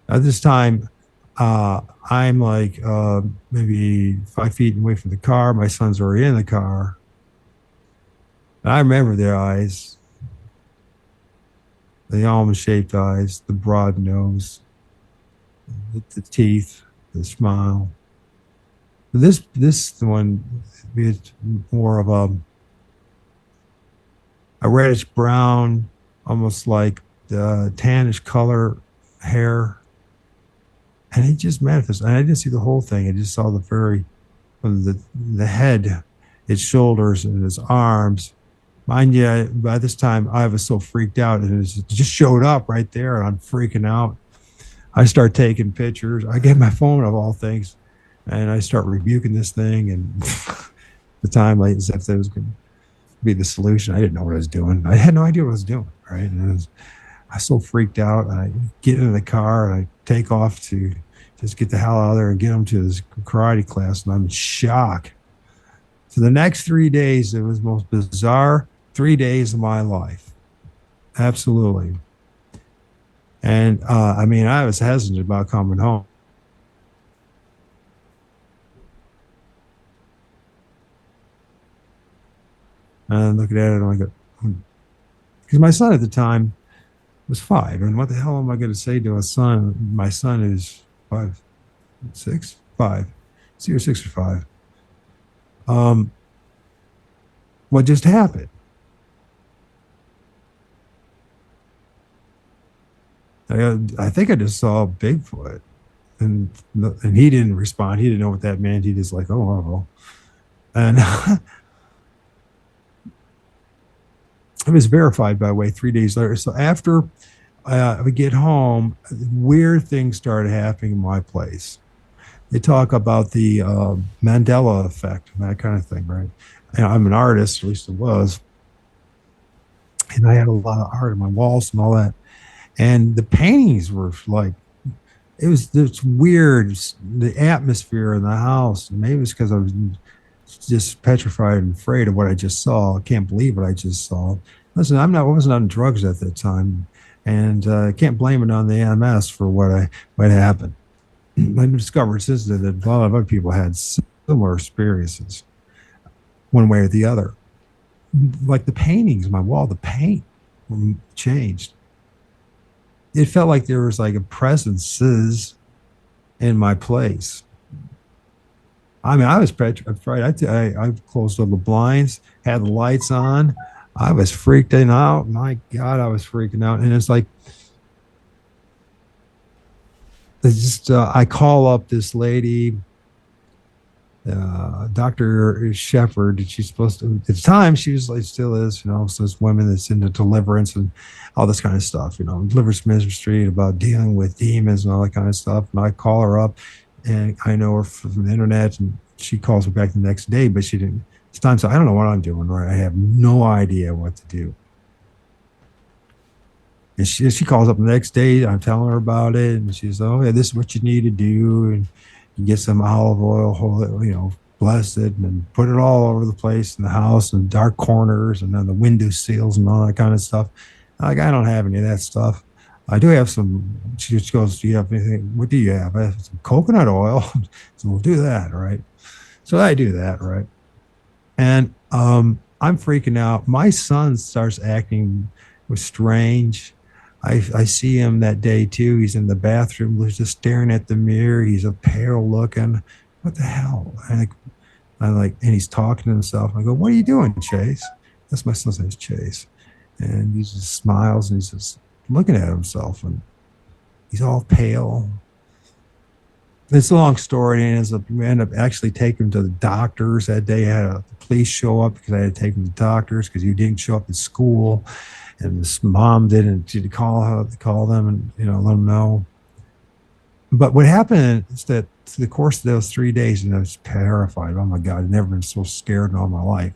At this time, I'm like maybe 5 feet away from the car. My son's already in the car. And I remember their eyes, the almond-shaped eyes, the broad nose, the teeth, the smile. This one is more of a reddish brown, almost like the tannish color hair. And it just manifested. And I didn't see the whole thing. I just saw from the head, its shoulders, and its arms. Mind you, by this time, I was so freaked out, and it just showed up right there, and I'm freaking out. I start taking pictures. I get my phone, of all things, and I start rebuking this thing. And the time, like, as if that was going to be the solution. I didn't know what I was doing. I had no idea what I was doing, right? And I was so freaked out. I get into the car, and I take off to just get the hell out of there and get them to this karate class, and I'm in shock. For the next 3 days, it was the most bizarre 3 days of my life. Absolutely. And I was hesitant about coming home. And looking at it, and I go, because my son at the time was 5, and what the hell am I going to say to a son? My son is 5, 6, 5. It's either 6 or 5. What just happened? I think I just saw Bigfoot, and he didn't respond. He didn't know what that meant. He just like, oh. And it was verified, by the way, 3 days later. So after we get home, weird things started happening in my place. They talk about the Mandela effect and that kind of thing, right? And I'm an artist, at least I was. And I had a lot of art on my walls and all that. And the paintings were like, it was this weird, the atmosphere in the house. Maybe it's because I was just petrified and afraid of what I just saw. I can't believe what I just saw. Listen, I wasn't on drugs at that time, and I can't blame it on the MS for what happened. I've discovered since then that a lot of other people had similar experiences, one way or the other. Like the paintings on my wall, the paint changed. it felt like there was like a presences in my place. I mean, I was petrified. I closed all the blinds, had the lights on. I was freaking out. My God, I was freaking out. And it's like, I call up this lady, Dr. Shepherd. And she's supposed to, at the time, she was like, still is, so this woman that's into deliverance and all this kind of stuff, deliverance ministry about dealing with demons and all that kind of stuff. And I call her up and I know her from the internet, and she calls me back the next day, but she didn't. It's time, so I don't know what I'm doing, right? I have no idea what to do. And she calls up the next day. I'm telling her about it, and she's, oh yeah, this is what you need to do, and you get some olive oil, bless it, and put it all over the place in the house and dark corners and then the window seals and all that kind of stuff. Like, I don't have any of that stuff. I do have some. She just goes, do you have anything? What do you have? I have some coconut oil. So we'll do that, right? So I do that, right? And I'm freaking out. My son starts acting strange. I see him that day too. He's in the bathroom, he's just staring at the mirror. He's a pale looking. What the hell? And he's talking to himself. I go, what are you doing, Chase? That's my son's name, is Chase. And he just smiles and he's just looking at himself, and he's all pale. It's a long story, and we ended up actually taking him to the doctors that day. I had the police show up because I had to take him to the doctors because he didn't show up at school, and his mom didn't. She call them and let them know. But what happened is that through the course of those 3 days, and I was terrified. Oh my God, I've never been so scared in all my life.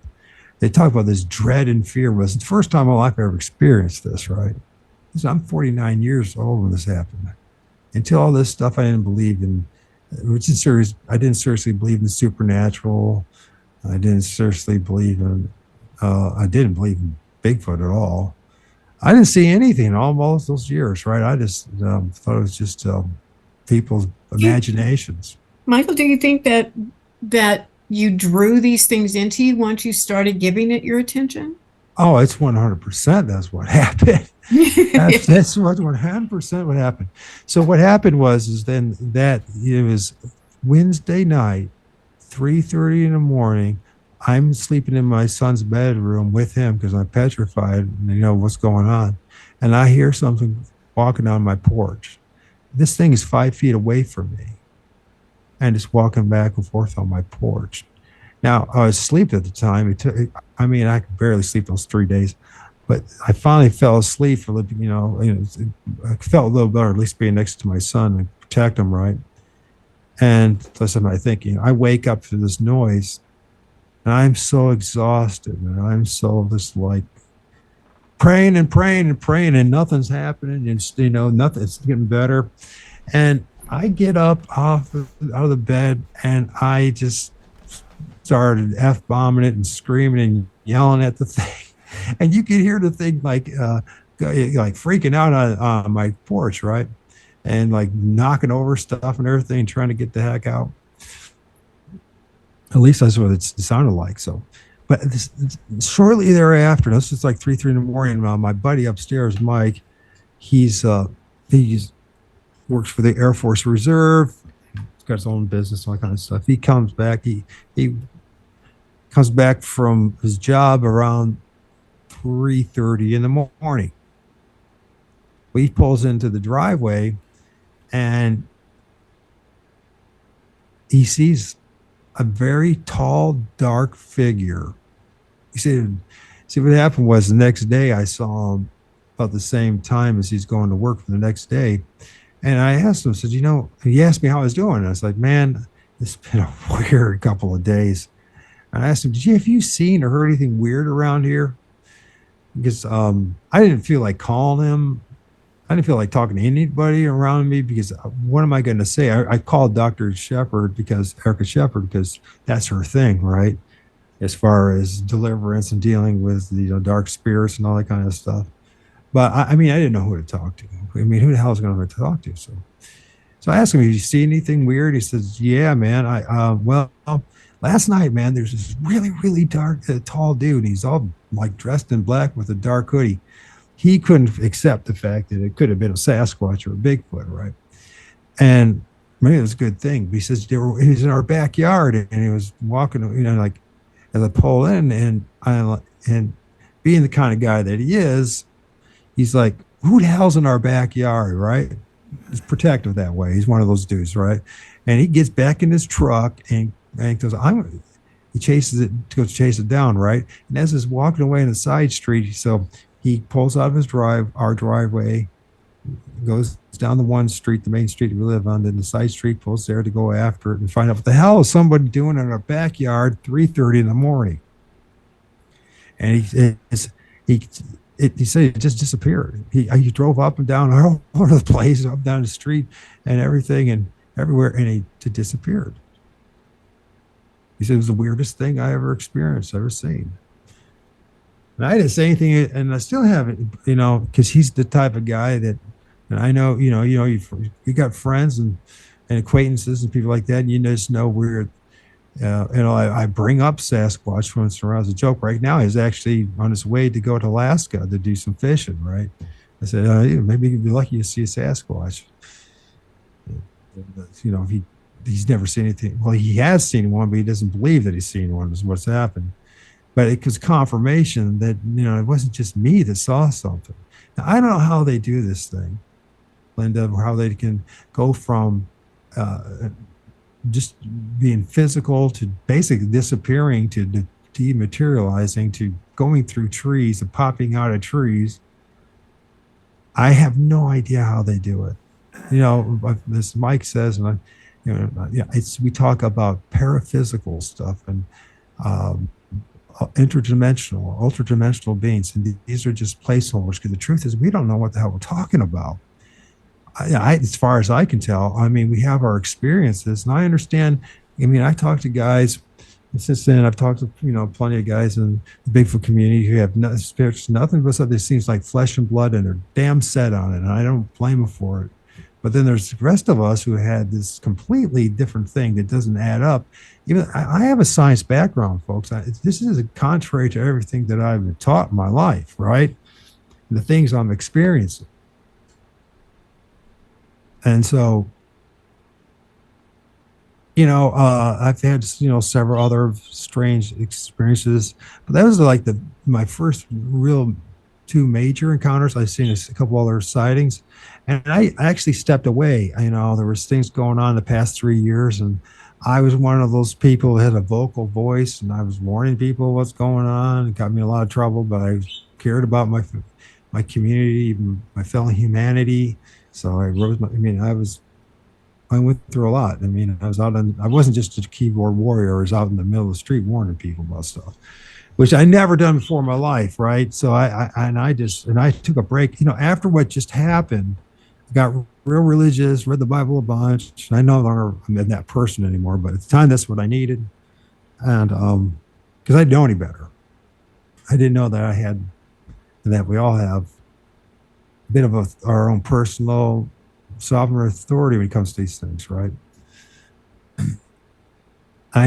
They talk about this dread and fear. Was the first time in my life I ever experienced this, right? I'm 49 years old when this happened. Until all this stuff, I didn't believe in. I didn't seriously believe in the supernatural. I didn't seriously believe in. I didn't believe in Bigfoot at all. I didn't see anything all those years, right? I just thought it was just people's imaginations. Michael, do you think that you drew these things into you once you started giving it your attention? Oh, it's 100%. That's what happened. That's what 100% what happened. So what happened is then that it was Wednesday night, 3:30 in the morning. I'm sleeping in my son's bedroom with him because I'm petrified and what's going on. And I hear something walking on my porch. This thing is 5 feet away from me and it's walking back and forth on my porch. Now, I was asleep at the time. I could barely sleep those 3 days, but I finally fell asleep for, I felt a little better, at least being next to my son and protect him, right? And listen, I think, I wake up to this noise and I'm so exhausted and I'm so just like praying and praying and praying and nothing's happening. And, nothing, it's getting better. And I get up out of the bed and I just started F-bombing it and screaming and yelling at the thing. And you could hear the thing like freaking out on my porch, right? And like knocking over stuff and everything, trying to get the heck out. At least that's what it sounded like. So, but shortly thereafter, this is like 3 in the morning. My buddy upstairs, Mike, he's works for the Air Force Reserve. He's got his own business, all that kind of stuff. He comes back. He comes back from his job around 3:30 in the morning. He pulls into the driveway and he sees a very tall, dark figure. He said, see, what happened was the next day I saw him about the same time as he's going to work for the next day. And I asked him, I said, he asked me how I was doing. And I was like, man, it's been a weird couple of days. And I asked him, have you seen or heard anything weird around here? Because I didn't feel like calling him. I didn't feel like talking to anybody around me because what am I going to say? I called Dr. Shepherd Erica Shepherd, because that's her thing, right? As far as deliverance and dealing with dark spirits and all that kind of stuff. But I didn't know who to talk to. Who the hell is going to talk to? So I asked him, "Did you see anything weird?" He says, "Yeah, man. Last night, man, there's this really, really dark, tall dude. He's all like dressed in black with a dark hoodie. he couldn't accept the fact that it could have been a Sasquatch or a Bigfoot, right? And maybe it was a good thing. He says he was in our backyard and he was walking, like as I pull in, and being the kind of guy that he is, he's like, who the hell's in our backyard, right? He's protective that way. He's one of those dudes, right? And he gets back in his truck and he goes, he chases it to go chase it down, right? And as he's walking away in the side street, so he pulls out of his our driveway, goes down the one street, the main street we live on, then the side street, pulls there to go after it and find out what the hell is somebody doing in our backyard 3:30 in the morning. And he said it just disappeared. He drove up and down all over the place, up down the street and everything and everywhere, and it disappeared. He said it was the weirdest thing I ever experienced, ever seen. And I didn't say anything, and I still haven't, because he's the type of guy that, and I know, you got friends and acquaintances and people like that, and you just know weird. I bring up Sasquatch once in a while as a joke. Right now, he's actually on his way to go to Alaska to do some fishing, right? I said, maybe you'd be lucky to see a Sasquatch. He's never seen anything. Well, he has seen one, but he doesn't believe that he's seen one, is what's happened. But it was confirmation that, it wasn't just me that saw something. Now, I don't know how they do this thing, Linda, or how they can go from just being physical to basically disappearing to dematerializing to going through trees and popping out of trees. I have no idea how they do it. As Mike says, and we talk about paraphysical stuff and interdimensional, ultra-dimensional beings, and these are just placeholders, because the truth is we don't know what the hell we're talking about. As far as I can tell, we have our experiences, and I understand. I talk to guys, and since then I've talked to plenty of guys in the Bigfoot community who have nothing but something that seems like flesh and blood, and they're damn set on it, and I don't blame them for it. But then there's the rest of us who had this completely different thing that doesn't add up. Even I have a science background, folks. This is contrary to everything that I've been taught in my life, right? And the things I'm experiencing. And so, I've had, several other strange experiences, but that was like my first real two major encounters. I've seen a couple other sightings, and I actually stepped away. There was things going on the past 3 years, and I was one of those people who had a vocal voice, and I was warning people what's going on. It got me in a lot of trouble, but I cared about my community, my fellow humanity. So I rose. I went through a lot. I wasn't just a keyboard warrior. I was out in the middle of the street warning people about stuff, which I never done before in my life, right? So I took a break. After what just happened, I got real religious, read the Bible a bunch. I no longer am that person anymore, but at the time that's what I needed, and because I didn't know any better, I didn't know that I had, and that we all have, a bit of our own personal sovereign authority when it comes to these things, right? And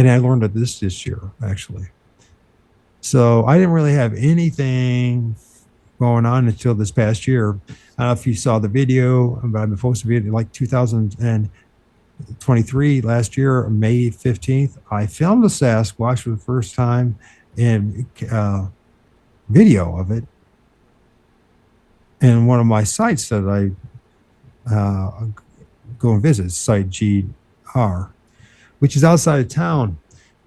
I learned of this year, actually. So I didn't really have anything going on until this past year. I don't know if you saw the video, but I've been posting video like 2023, last year, May 15th. I filmed a Sasquatch for the first time in video of it. And one of my sites that I go and visit, site GR, which is outside of town.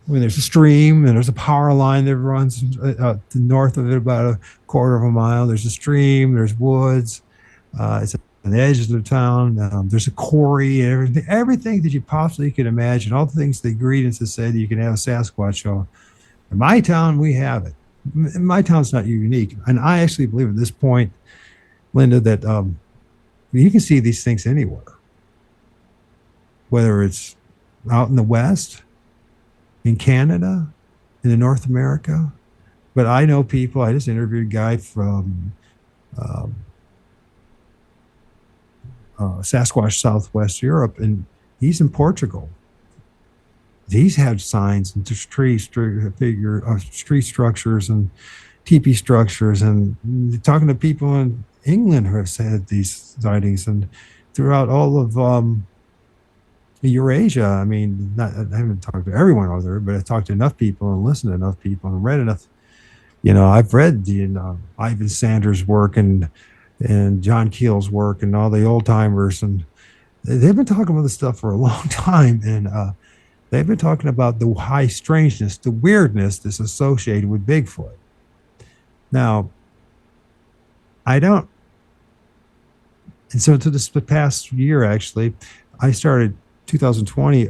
There's a stream and there's a power line that runs to north of it about a quarter of a mile. There's a stream, there's woods. It's on the edge of the town. There's a quarry and everything that you possibly could imagine. All the things, the ingredients that say that you can have a Sasquatch show. In my town, we have it. My town's not unique. And I actually believe at this point, Linda, that you can see these things anywhere, whether it's out in the West, in Canada, in North America. But I know people, I just interviewed a guy from Sasquatch, Southwest Europe, and he's in Portugal. He's had signs and tree structures and teepee structures, and talking to people in England who have said these sightings, and throughout all of Eurasia. I mean, not, I haven't talked to everyone over there, but I talked to enough people and listened to enough people and read enough. I've read Ivan Sanders' work and John Keel's work and all the old timers, and they've been talking about this stuff for a long time, and they've been talking about the high strangeness, the weirdness that's associated with Bigfoot. Now, I don't, and so to this past year, actually, I started 2020.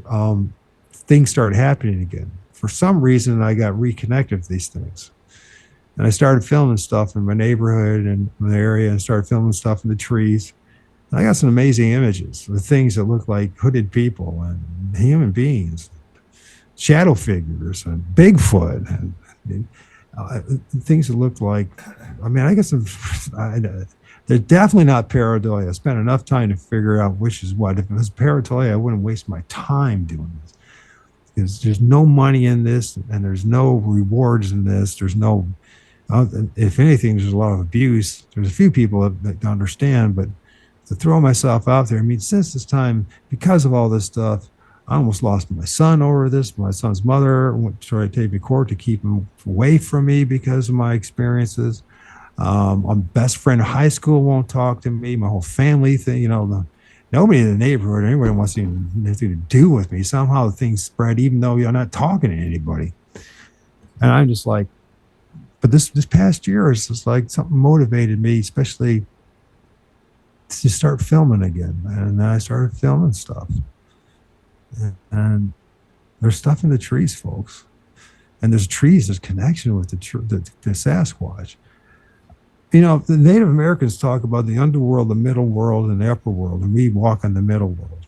Things started happening again. For some reason, I got reconnected with these things. And I started filming stuff in my neighborhood and my area, and started filming stuff in the trees. And I got some amazing images of things that look like hooded people and human beings, shadow figures, and Bigfoot, and things that look like, I mean, I guess they're definitely not pareidolia. I spent enough time to figure out which is what. If it was pareidolia, I wouldn't waste my time doing this. Because there's no money in this, and there's no rewards in this. There's no, if anything, there's a lot of abuse. There's a few people that understand, but to throw myself out there, I mean, since this time, because of all this stuff, I almost lost my son over this. My son's mother went to take me to court to keep him away from me because of my experiences. My best friend in high school won't talk to me. My whole family thing, nobody in the neighborhood, anybody wants anything to do with me. Somehow things spread, even though you're not talking to anybody. And I'm just like, but this past year is just like something motivated me, especially to start filming again. And I started filming stuff. And there's stuff in the trees, folks. And there's trees, there's connection with the Sasquatch. The Native Americans talk about the underworld, the middle world, and the upper world, and we walk in the middle world.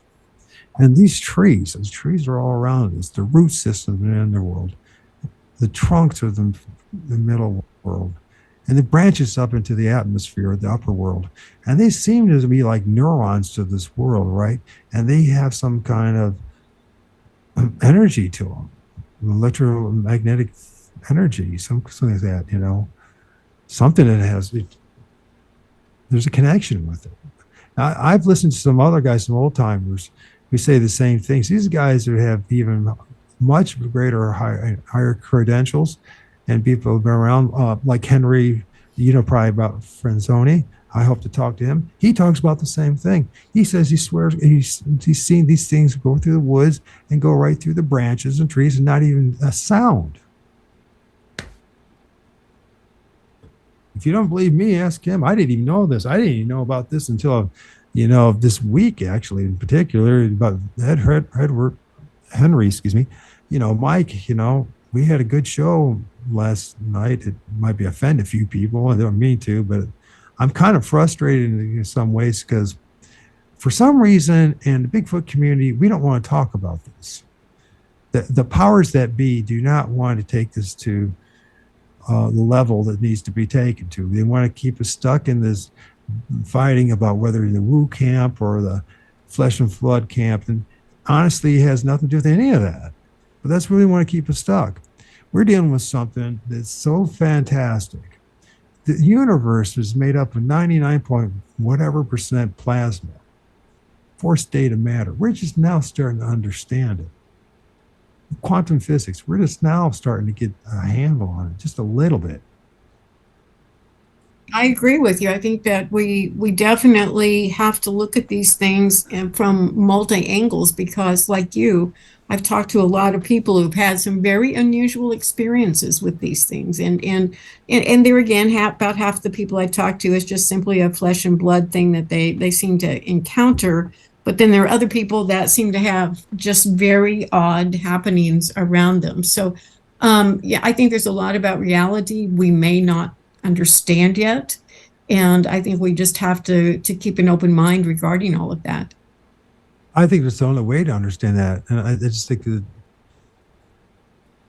And these trees are all around us. The root system in the underworld, the trunks are the middle world, and it branches up into the atmosphere, the upper world. And they seem to be like neurons to this world, right? And they have some kind of energy to them, electromagnetic energy, something like that, something that there's a connection with it. Now, I've listened to some other guys, some old timers, who say the same things. These guys that have even much greater, higher credentials, and people have been around, like Henry, probably about Frenzoni. I hope to talk to him. He talks about the same thing. He says he swears he's seen these things go through the woods and go right through the branches and trees, and not even a sound. If you don't believe me, ask him. I didn't even know this. I didn't even know about this until, this week, actually, in particular, about Henry, excuse me. Mike, we had a good show last night. It might be offend a few people. I don't mean to, but I'm kind of frustrated in some ways because for some reason in the Bigfoot community, we don't want to talk about this. The powers that be do not want to take this to the level that needs to be taken to. They want to keep us stuck in this fighting about whether the woo camp or the flesh and blood camp. And honestly, it has nothing to do with any of that. But that's where they want to keep us stuck. We're dealing with something that's so fantastic. The universe is made up of 99 point whatever percent plasma, fourth state of matter. We're just now starting to understand it. Quantum physics, we're just now starting to get a handle on it, just a little bit. I agree with you. I think that we definitely have to look at these things from multi angles because, like you, I've talked to a lot of people who've had some very unusual experiences with these things, and there again, about half the people I talk to is just simply a flesh and blood thing that they seem to encounter. But then there are other people that seem to have just very odd happenings around them. So, yeah, I think there's a lot about reality we may not understand yet. And I think we just have to keep an open mind regarding all of that. I think that's the only way to understand that. And I just think that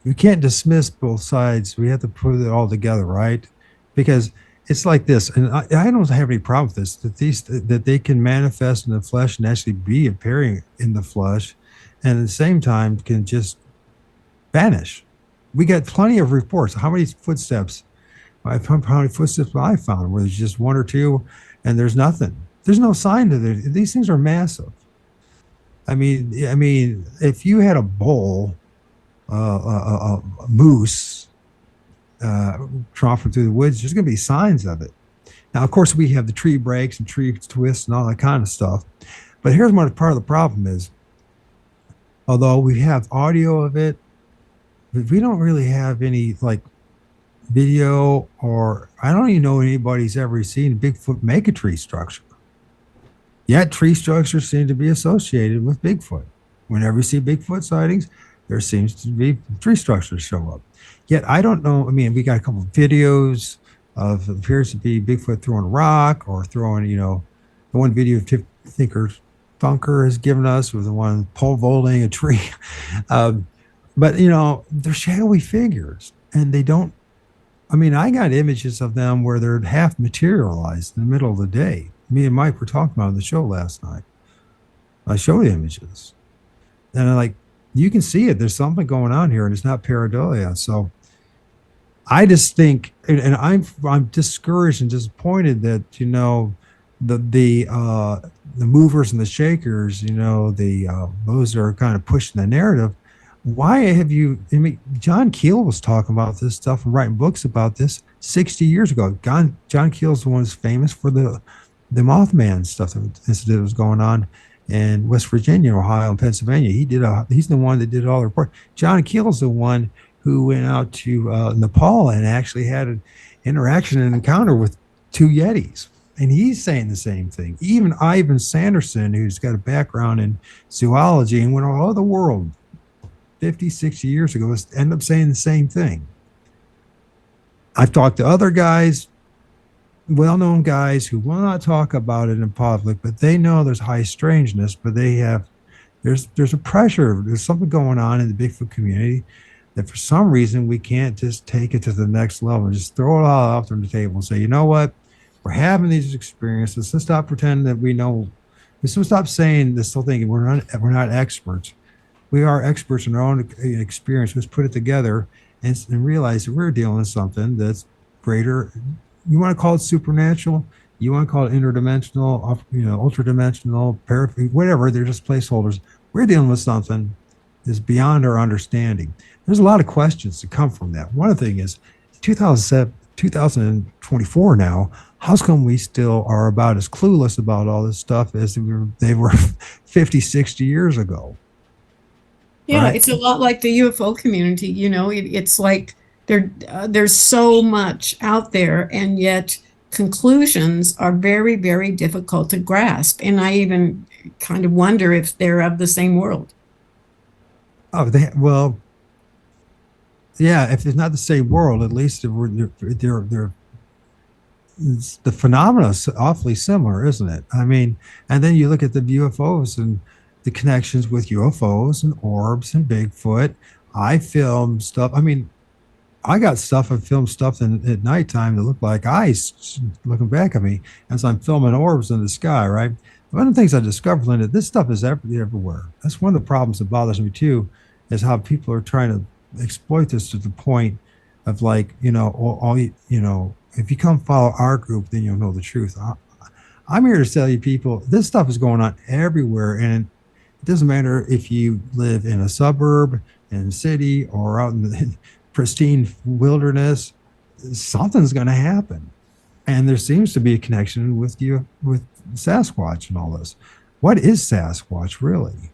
we can't dismiss both sides. We have to put it all together, right? Because it's like this, and I don't have any problem with this, that they can manifest in the flesh and actually be appearing in the flesh, and at the same time can just vanish. We got plenty of reports. How many footsteps I found how many footsteps I found where there's just one or two, and there's nothing. There's no sign of it. These things are massive. I mean, if you had a bull, a moose, tromping through the woods, there's going to be signs of it. Now, of course, we have the tree breaks and tree twists and all that kind of stuff. But here's what part of the problem is. Although we have audio of it, we don't really have any like video, or I don't even know anybody's ever seen Bigfoot make a tree structure. Yet tree structures seem to be associated with Bigfoot. Whenever you see Bigfoot sightings, there seems to be tree structures show up. Yet I don't know. I mean, we got a couple of videos of appears to be Bigfoot throwing a rock or throwing, the one video Thinker Thunker has given us was the one pole vaulting a tree. um, but they're shadowy figures, and they don't. I mean, I got images of them where they're half materialized in the middle of the day. Me and Mike were talking about it on the show last night. I showed images, and I'm like, you can see it. There's something going on here, and it's not pareidolia. So I just think, and I'm discouraged and disappointed that the movers and the shakers, those that are kind of pushing the narrative. Why have you? I mean, John Keel was talking about this stuff and writing books about this 60 years ago. John Keel's the one who's famous for the Mothman stuff that was going on in West Virginia, Ohio, and Pennsylvania. He's the one that did all the report. John Keel's the one who went out to Nepal and actually had an interaction and encounter with two Yetis. And he's saying the same thing. Even Ivan Sanderson, who's got a background in zoology and went all over the world 50, 60 years ago, ended up saying the same thing. I've talked to other guys, well-known guys, who will not talk about it in public, but they know there's high strangeness, but there's a pressure. There's something going on in the Bigfoot community that for some reason we can't just take it to the next level and just throw it all out on the table and say, you know what? We're having these experiences. Let's stop pretending that we know. Let's stop saying this whole thing. We're not experts. We are experts in our own experience. Let's put it together and realize that we're dealing with something that's greater. You want to call it supernatural? You want to call it interdimensional, ultradimensional, whatever. They're just placeholders. We're dealing with something that's beyond our understanding. There's a lot of questions to come from that. One of the things is 2024 now, how come we still are about as clueless about all this stuff as they were 50, 60 years ago? Yeah, Right? it's a lot like the UFO community. It's like there's so much out there, and yet conclusions are very, very difficult to grasp. And I even kind of wonder if they're of the same world. Oh, well, yeah. If it's not the same world, at least they're the phenomena is awfully similar, isn't it? I mean, and then you look at the UFOs and the connections with UFOs and orbs and Bigfoot. I film stuff. I mean, I got stuff. I filmed stuff at nighttime that looked like ice looking back at me as I'm filming orbs in the sky, right? One of the things I discovered, Linda, this stuff is everywhere. That's one of the problems that bothers me too, is how people are trying to exploit this to the point of like, if you come follow our group, then you'll know the truth. I'm here to tell you people, this stuff is going on everywhere. And it doesn't matter if you live in a suburb, in a city, or out in the pristine wilderness, something's going to happen. And there seems to be a connection with Sasquatch and all this. What is Sasquatch really?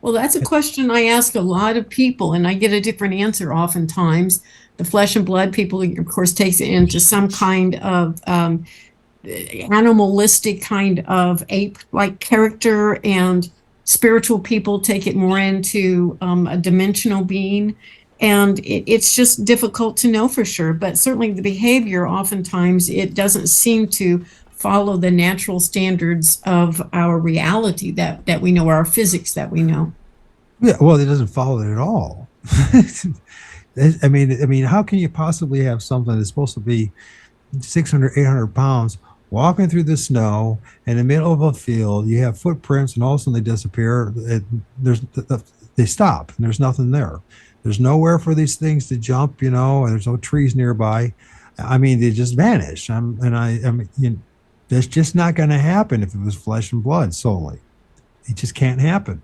Well, that's a question I ask a lot of people, and I get a different answer oftentimes. The flesh and blood people, of course, takes it into some kind of animalistic kind of ape-like character, and spiritual people take it more into a dimensional being. And it's just difficult to know for sure. But certainly the behavior, oftentimes, it doesn't seem to follow the natural standards of our reality that we know, our physics that we know. Yeah, well, it doesn't follow it at all. I mean, how can you possibly have something that's supposed to be 600, 800 pounds walking through the snow in the middle of a field? You have footprints, and all of a sudden they disappear. They stop, and there's nothing there. There's nowhere for these things to jump, and there's no trees nearby. I mean, they just vanish. I mean, that's just not going to happen if it was flesh and blood solely. It just can't happen.